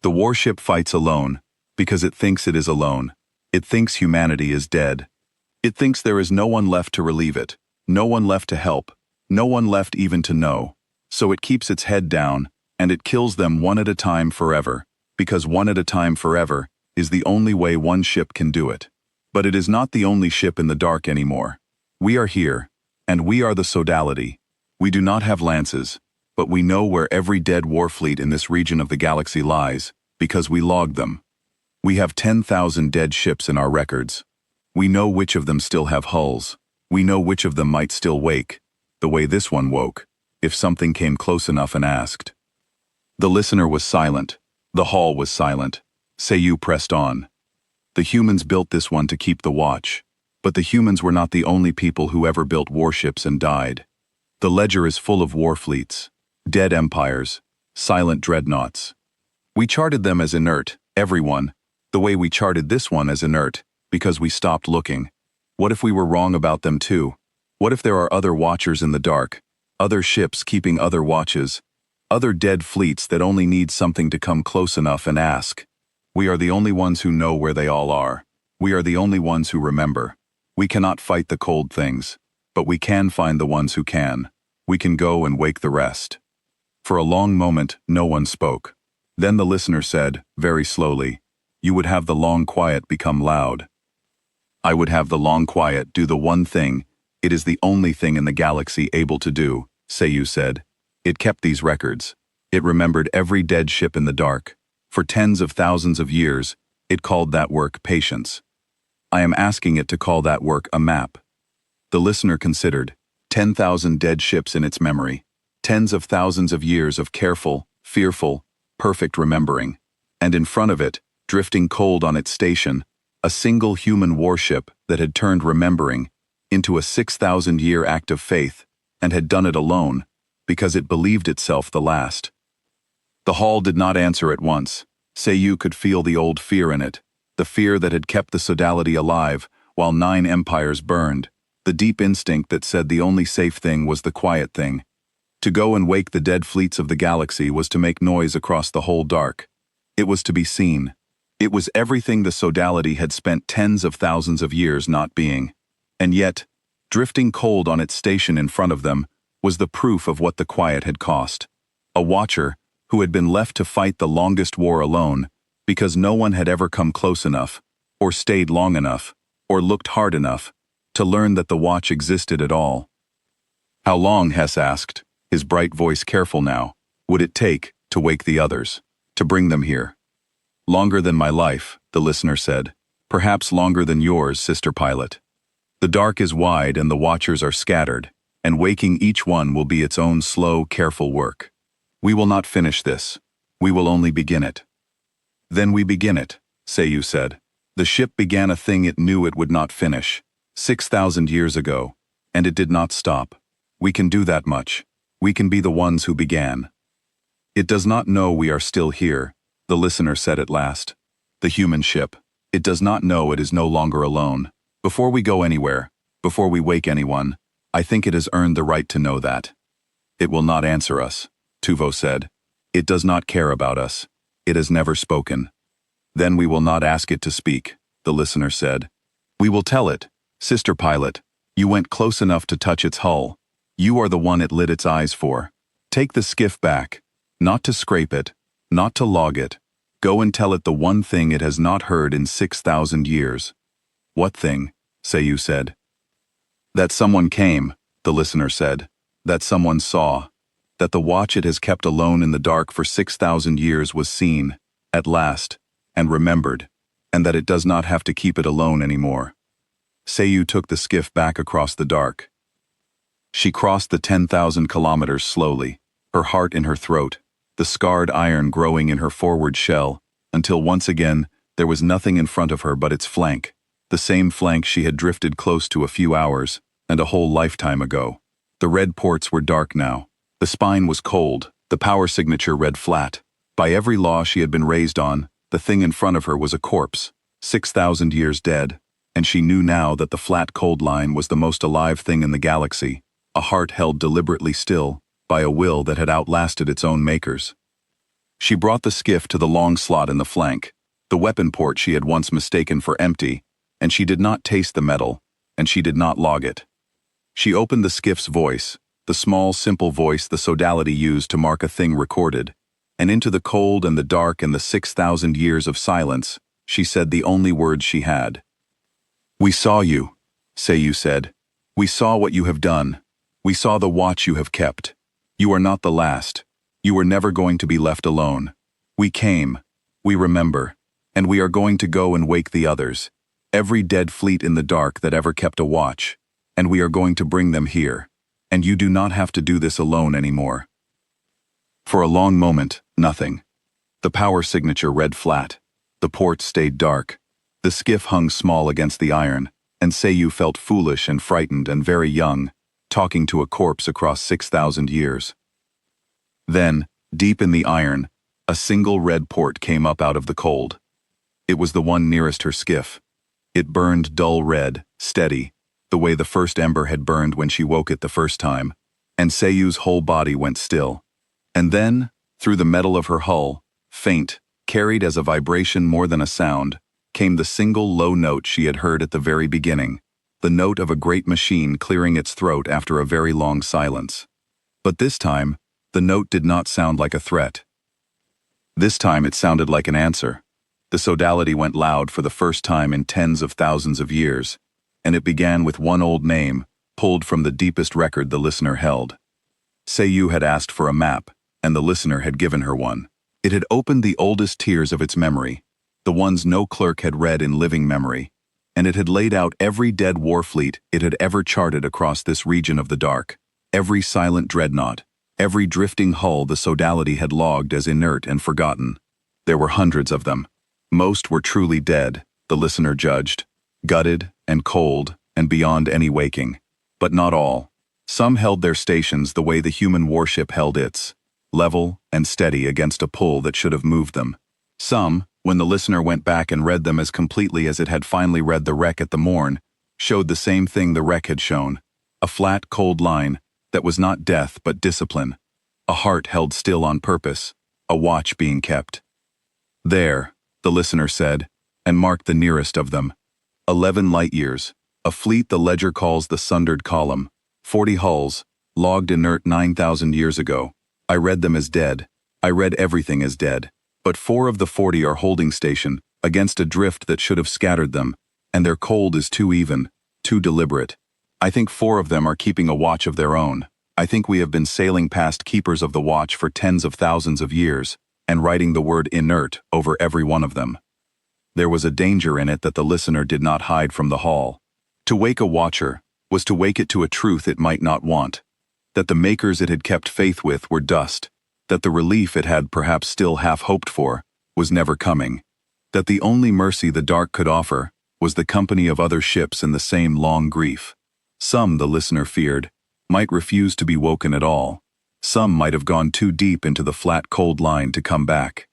The warship fights alone, because it thinks it is alone. It thinks humanity is dead. It thinks there is no one left to relieve it, no one left to help, no one left even to know. So it keeps its head down, and it kills them one at a time forever, because one at a time forever is the only way one ship can do it. But it is not the only ship in the dark anymore. We are here, and we are the Sodality. We do not have lances, but we know where every dead warfleet in this region of the galaxy lies, because we logged them. We have 10,000 dead ships in our records. We know which of them still have hulls. We know which of them might still wake, the way this one woke, if something came close enough and asked. The listener was silent. The hall was silent. Seiyu pressed on. The humans built this one to keep the watch, but the humans were not the only people who ever built warships and died. The ledger is full of war fleets, dead empires, silent dreadnoughts. We charted them as inert, everyone, the way we charted this one as inert, because we stopped looking. What if we were wrong about them too? What if there are other watchers in the dark, other ships keeping other watches, other dead fleets that only need something to come close enough and ask? We are the only ones who know where they all are. We are the only ones who remember. We cannot fight the cold things, but we can find the ones who can. We can go and wake the rest. For a long moment, no one spoke. Then the listener said, very slowly, "You would have the long quiet become loud." I would have the long quiet do the one thing it is the only thing in the galaxy able to do, Seiyu said. It kept these records. It remembered every dead ship in the dark. For tens of thousands of years, it called that work patience. I am asking it to call that work a map. The listener considered 10,000 dead ships in its memory, tens of thousands of years of careful, fearful, perfect remembering, and in front of it, drifting cold on its station, a single human warship that had turned remembering into a 6,000-year act of faith, and had done it alone, because it believed itself the last. The hall did not answer at once. Seiyu could feel the old fear in it, the fear that had kept the Sodality alive while 9 empires burned, the deep instinct that said the only safe thing was the quiet thing. To go and wake the dead fleets of the galaxy was to make noise across the whole dark. It was to be seen. It was everything the Sodality had spent tens of thousands of years not being. And yet, drifting cold on its station in front of them was the proof of what the quiet had cost. A watcher who had been left to fight the longest war alone because no one had ever come close enough, or stayed long enough, or looked hard enough to learn that the watch existed at all. How long, Hess asked, his bright voice careful now, would it take to wake the others, to bring them here? Longer than my life, the listener said. Perhaps longer than yours, Sister Pilot. The dark is wide and the watchers are scattered, and waking each one will be its own slow, careful work. We will not finish this. We will only begin it. Then we begin it, Seiyu said. The ship began a thing it knew it would not finish, 6,000 years ago, and it did not stop. We can do that much. We can be the ones who began. It does not know we are still here, the listener said at last. The human ship. It does not know it is no longer alone. Before we go anywhere, before we wake anyone, I think it has earned the right to know that. It will not answer us, Tuvo said. It does not care about us. It has never spoken. Then we will not ask it to speak, the listener said. We will tell it, Sister Pilot, you went close enough to touch its hull. You are the one it lit its eyes for. Take the skiff back, not to scrape it, not to log it. Go and tell it the one thing it has not heard in 6,000 years. What thing? Seiyu said. That someone came, the listener said. That someone saw. That the watch it has kept alone in the dark for 6,000 years was seen, at last, and remembered. and that it does not have to keep it alone anymore. Seiyu took the skiff back across the dark. She crossed the 10,000 kilometers slowly, her heart in her throat, the scarred iron growing in her forward shell, until once again there was nothing in front of her but its flank, the same flank she had drifted close to a few hours and a whole lifetime ago. The red ports were dark now. The spine was cold, the power signature read flat. By every law she had been raised on, the thing in front of her was a corpse, 6,000 years dead, and she knew now that the flat cold line was the most alive thing in the galaxy, a heart held deliberately still by a will that had outlasted its own makers. She brought the skiff to the long slot in the flank, the weapon port she had once mistaken for empty, and she did not taste the metal, and she did not log it. She opened the skiff's voice, the small, simple voice the sodality used to mark a thing recorded, and into the cold and the dark and the 6,000 years of silence, she said the only words she had. "We saw you," Seiyu said. "We saw what you have done. We saw the watch you have kept. You are not the last. You were never going to be left alone. We came. We remember. And we are going to go and wake the others. Every dead fleet in the dark that ever kept a watch. And we are going to bring them here. And you do not have to do this alone anymore." For a long moment, nothing. The power signature read flat. The ports stayed dark. The skiff hung small against the iron, and Seiyu felt foolish and frightened and very young, talking to a corpse across 6,000 years. Then, deep in the iron, a single red port came up out of the cold. It was the one nearest her skiff. It burned dull red, steady, the way the first ember had burned when she woke it the first time, and Seiyu's whole body went still. And then, through the metal of her hull, faint, carried as a vibration more than a sound, came the single low note she had heard at the very beginning, the note of a great machine clearing its throat after a very long silence. But this time, the note did not sound like a threat. This time it sounded like an answer. The sodality went loud for the first time in tens of thousands of years, and it began with one old name, pulled from the deepest record the listener held. Seiyu had asked for a map, and the listener had given her one. It had opened the oldest tiers of its memory, the ones no clerk had read in living memory, and it had laid out every dead war fleet it had ever charted across this region of the dark, every silent dreadnought, every drifting hull the sodality had logged as inert and forgotten. There were hundreds of them. Most were truly dead, the listener judged, gutted and cold and beyond any waking. But not all. Some held their stations the way the human warship held its, level and steady against a pull that should have moved them. Some, when the listener went back and read them as completely as it had finally read the wreck at the morn, showed the same thing the wreck had shown, a flat, cold line that was not death but discipline, a heart held still on purpose, a watch being kept. There, the listener said, and marked the nearest of them. 11 light years, a fleet the ledger calls the Sundered Column, 40 hulls, logged inert 9,000 years ago. I read them as dead. I read everything as dead. But 4 of the 40 are holding station, against a drift that should have scattered them, and their cold is too even, too deliberate. I think 4 of them are keeping a watch of their own. I think we have been sailing past keepers of the watch for tens of thousands of years, and writing the word inert over every one of them. There was a danger in it that the listener did not hide from the hall. To wake a watcher was to wake it to a truth it might not want, that the makers it had kept faith with were dust, that the relief it had perhaps still half hoped for was never coming, that the only mercy the dark could offer was the company of other ships in the same long grief. Some, the listener feared, might refuse to be woken at all. Some might have gone too deep into the flat cold line to come back.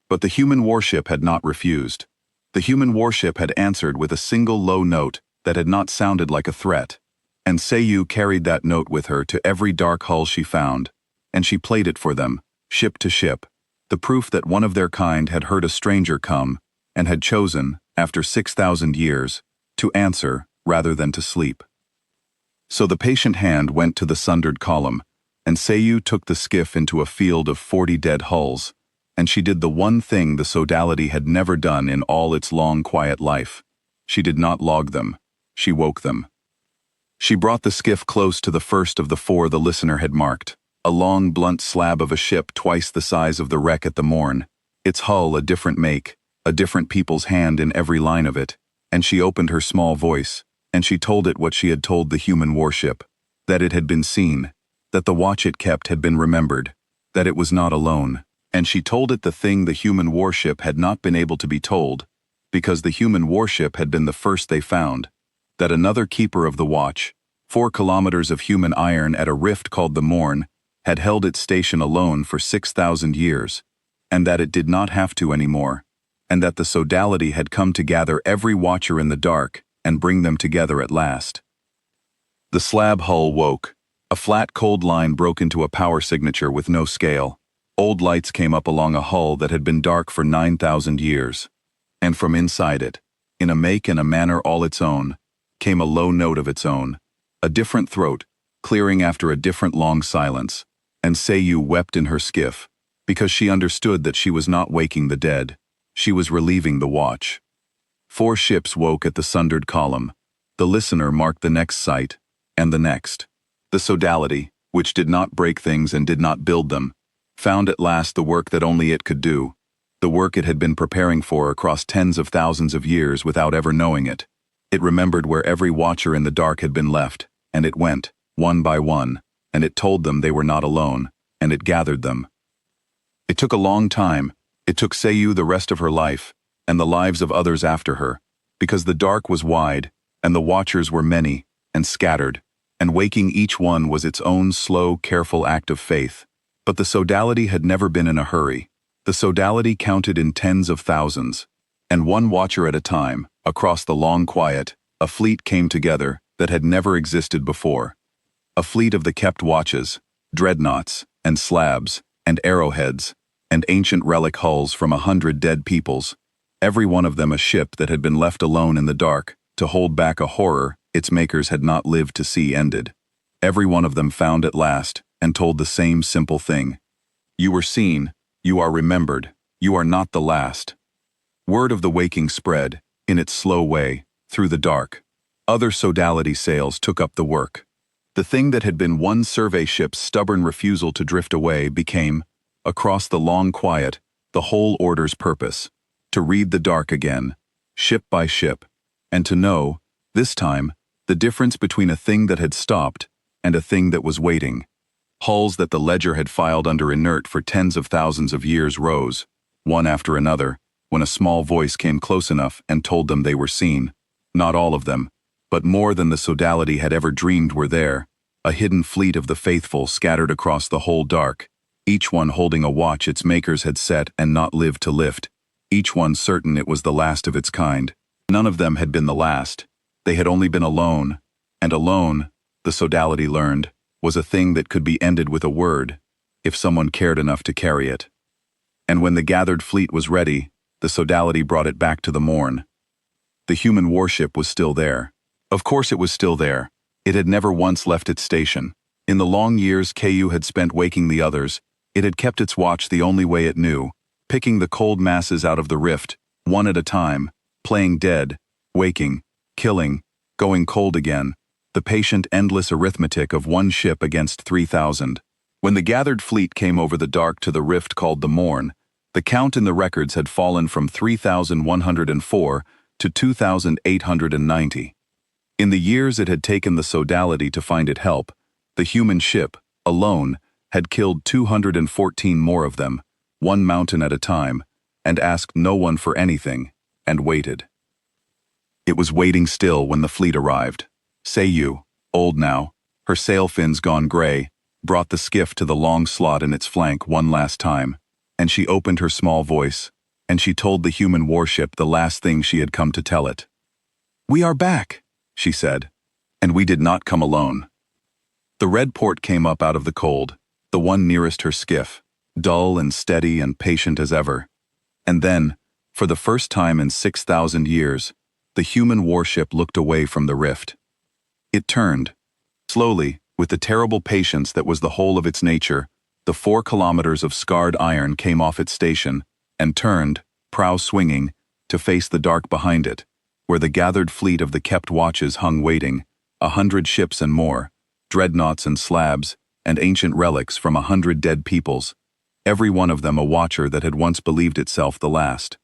But the human warship had not refused. The human warship had answered with a single low note that had not sounded like a threat, and Seiyu carried that note with her to every dark hull she found, and she played it for them, ship to ship, the proof that one of their kind had heard a stranger come, and had chosen, after 6,000 years, to answer rather than to sleep. So the patient hand went to the Sundered Column, and Seiyu took the skiff into a field of 40 dead hulls, and she did the one thing the sodality had never done in all its long quiet life. She did not log them. She woke them. She brought the skiff close to the first of the 4 the listener had marked, a long blunt slab of a ship twice the size of the wreck at the morn, its hull a different make, a different people's hand in every line of it, and she opened her small voice, and she told it what she had told the human warship, that it had been seen, that the watch it kept had been remembered, that it was not alone, and she told it the thing the human warship had not been able to be told, because the human warship had been the first they found, that another keeper of the watch, 4 kilometers of human iron at a rift called the Morn, had held its station alone for 6,000 years, and that it did not have to anymore, and that the sodality had come to gather every watcher in the dark and bring them together at last. The slab hull woke. A flat cold line broke into a power signature with no scale. Old lights came up along a hull that had been dark for 9,000 years. And from inside it, in a make and a manner all its own, came a low note of its own, a different throat, clearing after a different long silence, and Seiyu wept in her skiff, because she understood that she was not waking the dead, she was relieving the watch. 4 ships woke at the sundered column. The listener marked the next sight, and the next. The sodality, which did not break things and did not build them, found at last the work that only it could do, the work it had been preparing for across tens of thousands of years without ever knowing it. It remembered where every watcher in the dark had been left, and it went, one by one, and it told them they were not alone, and it gathered them. It took a long time. It took Seiyu the rest of her life, and the lives of others after her, because the dark was wide, and the watchers were many, and scattered, and waking each one was its own slow, careful act of faith. But the sodality had never been in a hurry. The sodality counted in tens of thousands, and one watcher at a time, across the long quiet, a fleet came together that had never existed before. A fleet of the kept watches, dreadnoughts, and slabs, and arrowheads, and ancient relic hulls from 100 dead peoples, every one of them a ship that had been left alone in the dark to hold back a horror its makers had not lived to see ended. Every one of them found at last and told the same simple thing. You were seen, you are remembered, you are not the last. Word of the waking spread, in its slow way, through the dark. Other sodality sails took up the work. The thing that had been one survey ship's stubborn refusal to drift away became, across the long quiet, the whole order's purpose, to read the dark again, ship by ship, and to know, this time, the difference between a thing that had stopped and a thing that was waiting. Hulls that the ledger had filed under inert for tens of thousands of years rose, one after another, when a small voice came close enough and told them they were seen. Not all of them, but more than the sodality had ever dreamed were there, a hidden fleet of the faithful scattered across the whole dark, each one holding a watch its makers had set and not lived to lift, each one certain it was the last of its kind. None of them had been the last. They had only been alone, and alone, the sodality learned, was a thing that could be ended with a word, if someone cared enough to carry it. And when the gathered fleet was ready, the sodality brought it back to the Morn. The human warship was still there. Of course it was still there. It had never once left its station. In the long years Ku had spent waking the others, it had kept its watch the only way it knew, picking the cold masses out of the rift, one at a time, playing dead, waking, killing, going cold again, the patient endless arithmetic of one ship against 3,000. When the gathered fleet came over the dark to the rift called the Morn, the count in the records had fallen from 3,104 to 2,890. In the years it had taken the sodality to find it help, the human ship, alone, had killed 214 more of them, one mountain at a time, and asked no one for anything, and waited. It was waiting still when the fleet arrived. Seiyu, old now, her sail fins gone gray, brought the skiff to the long slot in its flank one last time, and she opened her small voice, and she told the human warship the last thing she had come to tell it. "We are back," she said, "and we did not come alone." The red port came up out of the cold, the one nearest her skiff, dull and steady and patient as ever. And then, for the first time in 6,000 years, the human warship looked away from the rift. It turned. Slowly, with the terrible patience that was the whole of its nature, the 4 kilometers of scarred iron came off its station and turned, prow swinging, to face the dark behind it, where the gathered fleet of the kept watches hung waiting, 100 ships and more, dreadnoughts and slabs, and ancient relics from 100 dead peoples, every one of them a watcher that had once believed itself the last.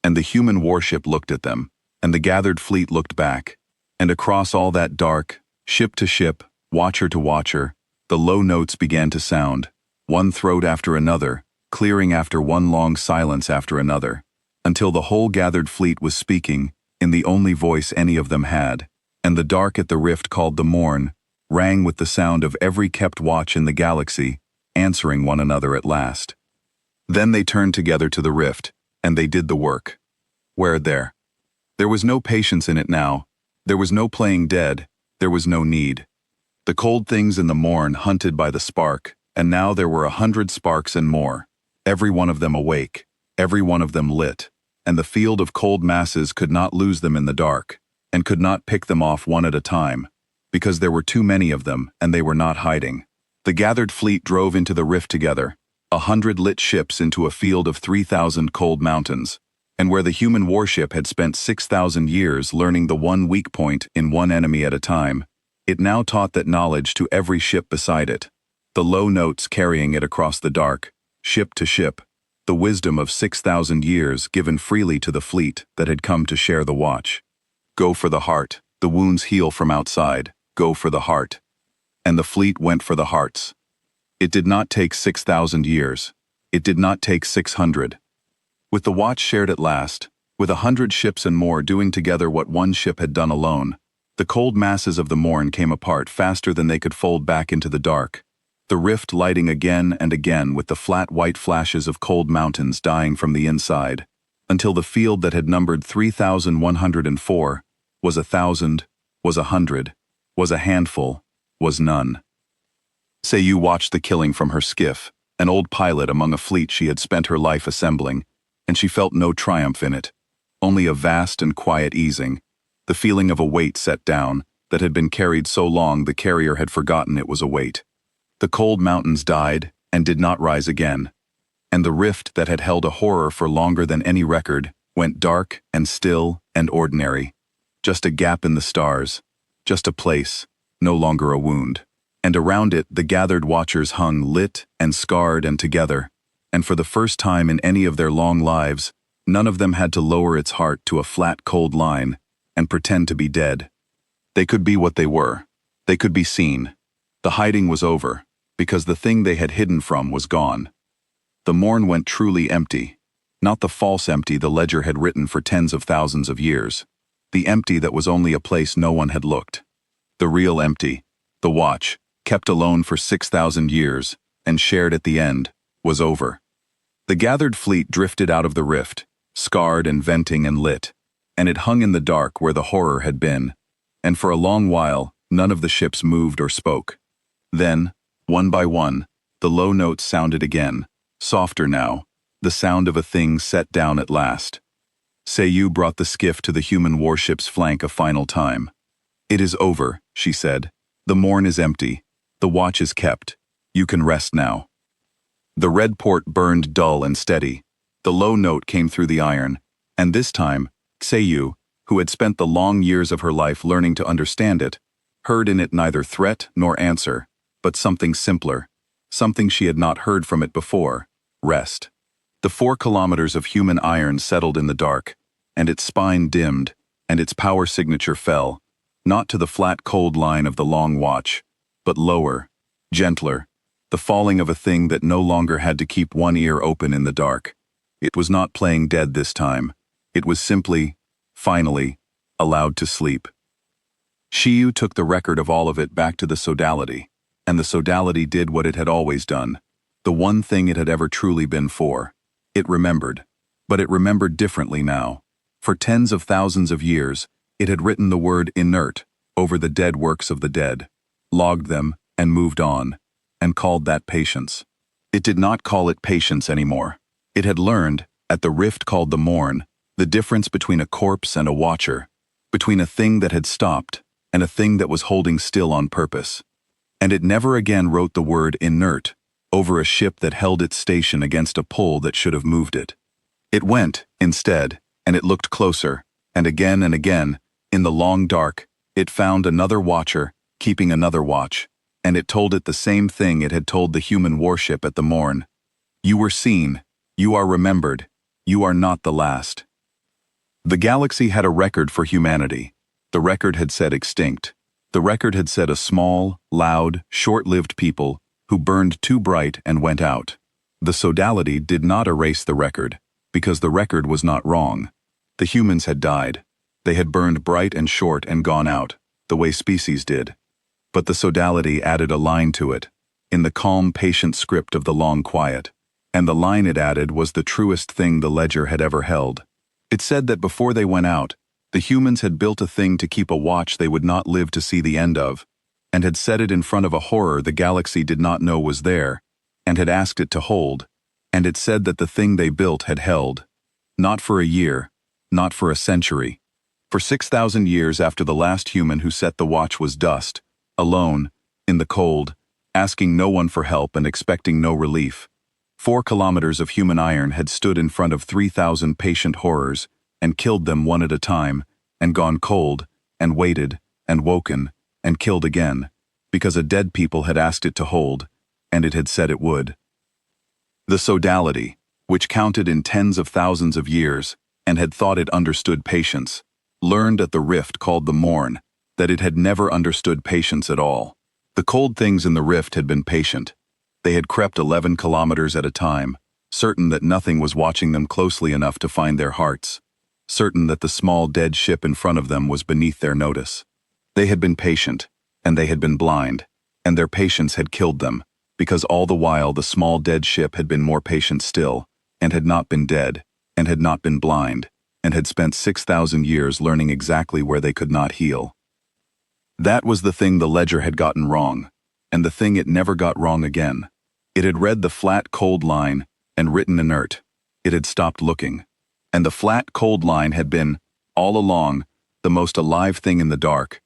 And the human warship looked at them, and the gathered fleet looked back. And across all that dark, ship to ship, watcher to watcher, the low notes began to sound, one throat after another, clearing after one long silence after another, until the whole gathered fleet was speaking, in the only voice any of them had, and the dark at the rift called the morn, rang with the sound of every kept watch in the galaxy, answering one another at last. Then they turned together to the rift, and they did the work. Where there? There was no patience in it now, there was no playing dead, there was no need. The cold things in the morn hunted by the spark, and now there were 100 sparks and more, every one of them awake, every one of them lit, and the field of cold masses could not lose them in the dark, and could not pick them off one at a time, because there were too many of them and they were not hiding. The gathered fleet drove into the rift together, 100 lit ships into a field of 3,000 cold mountains, and where the human warship had spent 6,000 years learning the one weak point in one enemy at a time, it now taught that knowledge to every ship beside it, the low notes carrying it across the dark, ship to ship, the wisdom of 6,000 years given freely to the fleet that had come to share the watch. Go for the heart, the wounds heal from outside, go for the heart. And the fleet went for the hearts. It did not take 6,000 years. It did not take 600. With the watch shared at last, with 100 ships and more doing together what one ship had done alone, the cold masses of the morn came apart faster than they could fold back into the dark, the rift lighting again and again with the flat white flashes of cold mountains dying from the inside, until the field that had numbered 3,104 was 1,000, was 100, was a handful, was none. Seiyu watched the killing from her skiff, an old pilot among a fleet she had spent her life assembling, and she felt no triumph in it, only a vast and quiet easing, the feeling of a weight set down that had been carried so long the carrier had forgotten it was a weight. The cold mountains died and did not rise again, and the rift that had held a horror for longer than any record went dark and still and ordinary, just a gap in the stars, just a place, no longer a wound. And around it the gathered watchers hung lit and scarred and together, and for the first time in any of their long lives, none of them had to lower its heart to a flat cold line and pretend to be dead. They could be what they were. They could be seen. The hiding was over, because the thing they had hidden from was gone. The morn went truly empty, not the false empty the ledger had written for tens of thousands of years, the empty that was only a place no one had looked. The real empty, the watch, kept alone for 6,000 years, and shared at the end, was over. The gathered fleet drifted out of the rift, scarred and venting and lit, and it hung in the dark where the horror had been, and for a long while, none of the ships moved or spoke. Then, one by one, the low notes sounded again, softer now, the sound of a thing set down at last. Seiyu brought the skiff to the human warship's flank a final time. "It is over," she said. "The morn is empty. The watch is kept. You can rest now." The red port burned dull and steady. The low note came through the iron, and this time, Seiyu, who had spent the long years of her life learning to understand it, heard in it neither threat nor answer, but something simpler, something she had not heard from it before: rest. The 4 kilometers of human iron settled in the dark, and its spine dimmed, and its power signature fell, not to the flat cold line of the long watch, but lower, gentler, the falling of a thing that no longer had to keep one ear open in the dark. It was not playing dead this time. It was simply, finally, allowed to sleep. Shiyu took the record of all of it back to the sodality, and the sodality did what it had always done, the one thing it had ever truly been for. It remembered, but it remembered differently now. For tens of thousands of years, it had written the word inert over the dead works of the dead, logged them, and moved on, and called that patience. It did not call it patience anymore. It had learned, at the rift called the morn, the difference between a corpse and a watcher, between a thing that had stopped and a thing that was holding still on purpose. And it never again wrote the word inert over a ship that held its station against a pull that should have moved it. It went, instead, and it looked closer, and again, in the long dark, it found another watcher, keeping another watch, and it told it the same thing it had told the human warship at the morn. You were seen, you are remembered, you are not the last. The galaxy had a record for humanity. The record had said extinct. The record had said a small, loud, short-lived people who burned too bright and went out. The sodality did not erase the record, because the record was not wrong. The humans had died. They had burned bright and short and gone out, the way species did. But the sodality added a line to it, in the calm, patient script of the long quiet. And the line it added was the truest thing the ledger had ever held. It said that before they went out, the humans had built a thing to keep a watch they would not live to see the end of, and had set it in front of a horror the galaxy did not know was there, and had asked it to hold, and it said that the thing they built had held. Not for a year, not for a century. For 6,000 years after the last human who set the watch was dust, alone, in the cold, asking no one for help and expecting no relief. 4 kilometers of human iron had stood in front of 3,000 patient horrors and killed them one at a time, and gone cold, and waited, and woken, and killed again, because a dead people had asked it to hold, and it had said it would. The sodality, which counted in tens of thousands of years, and had thought it understood patience, learned at the rift called the morn that it had never understood patience at all. The cold things in the rift had been patient. They had crept 11 kilometers at a time, certain that nothing was watching them closely enough to find their hearts, certain that the small dead ship in front of them was beneath their notice. They had been patient, and they had been blind, and their patience had killed them, because all the while the small dead ship had been more patient still, and had not been dead, and had not been blind, and had spent 6,000 years learning exactly where they could not heal. That was the thing the ledger had gotten wrong, and the thing it never got wrong again. It had read the flat, cold line, and written inert. It had stopped looking. And the flat, cold line had been, all along, the most alive thing in the dark.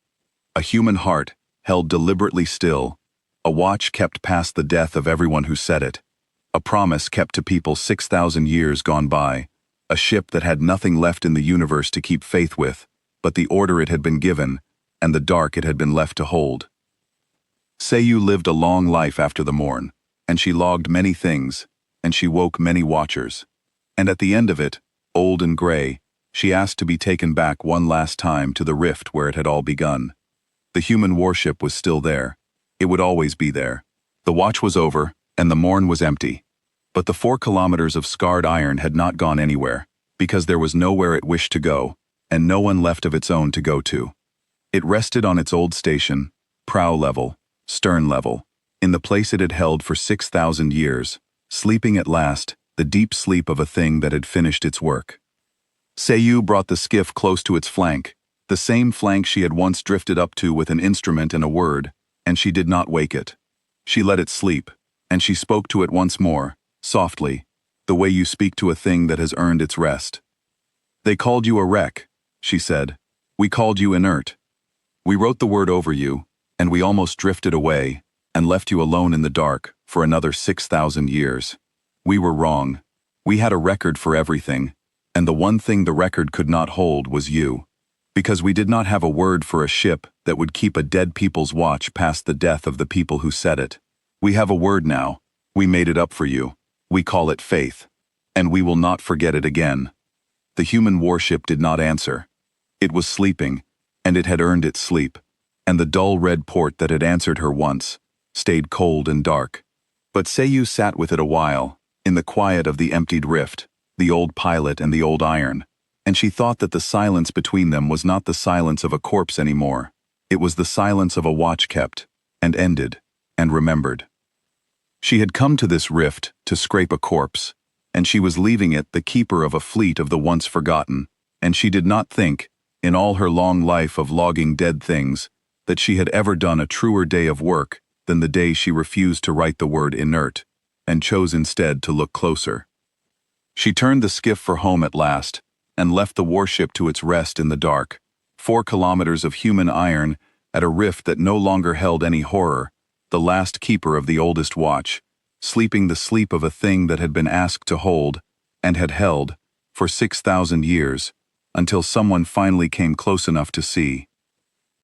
A human heart, held deliberately still. A watch kept past the death of everyone who said it. A promise kept to people 6,000 years gone by. A ship that had nothing left in the universe to keep faith with, but the order it had been given, and the dark it had been left to hold. Seiyu lived a long life after the morn, and she logged many things, and she woke many watchers. And at the end of it, old and gray, she asked to be taken back one last time to the rift where it had all begun. The human warship was still there. It would always be there. The watch was over, and the morn was empty. But the 4 kilometers of scarred iron had not gone anywhere, because there was nowhere it wished to go, and no one left of its own to go to. It rested on its old station, prow level, stern level, in the place it had held for 6,000 years, sleeping at last, the deep sleep of a thing that had finished its work. Seiyu brought the skiff close to its flank, the same flank she had once drifted up to with an instrument and a word, and she did not wake it. She let it sleep, and she spoke to it once more, softly, the way you speak to a thing that has earned its rest. They called you a wreck, she said. We called you inert. We wrote the word over you, and we almost drifted away, and left you alone in the dark for another 6,000 years. We were wrong. We had a record for everything, and the one thing the record could not hold was you. Because we did not have a word for a ship that would keep a dead people's watch past the death of the people who said it. We have a word now. We made it up for you. We call it faith. And we will not forget it again. The human warship did not answer. It was sleeping, and it had earned its sleep, and the dull red port that had answered her once stayed cold and dark. But Seiyu sat with it a while, in the quiet of the emptied rift, the old pilot and the old iron, and she thought that the silence between them was not the silence of a corpse anymore. It was the silence of a watch kept, and ended, and remembered. She had come to this rift to scrape a corpse, and she was leaving it the keeper of a fleet of the once forgotten, and she did not think, in all her long life of logging dead things, that she had ever done a truer day of work than the day she refused to write the word inert, and chose instead to look closer. She turned the skiff for home at last, and left the warship to its rest in the dark, 4 kilometers of human iron at a rift that no longer held any horror, the last keeper of the oldest watch, sleeping the sleep of a thing that had been asked to hold, and had held, for 6,000 years, until someone finally came close enough to see.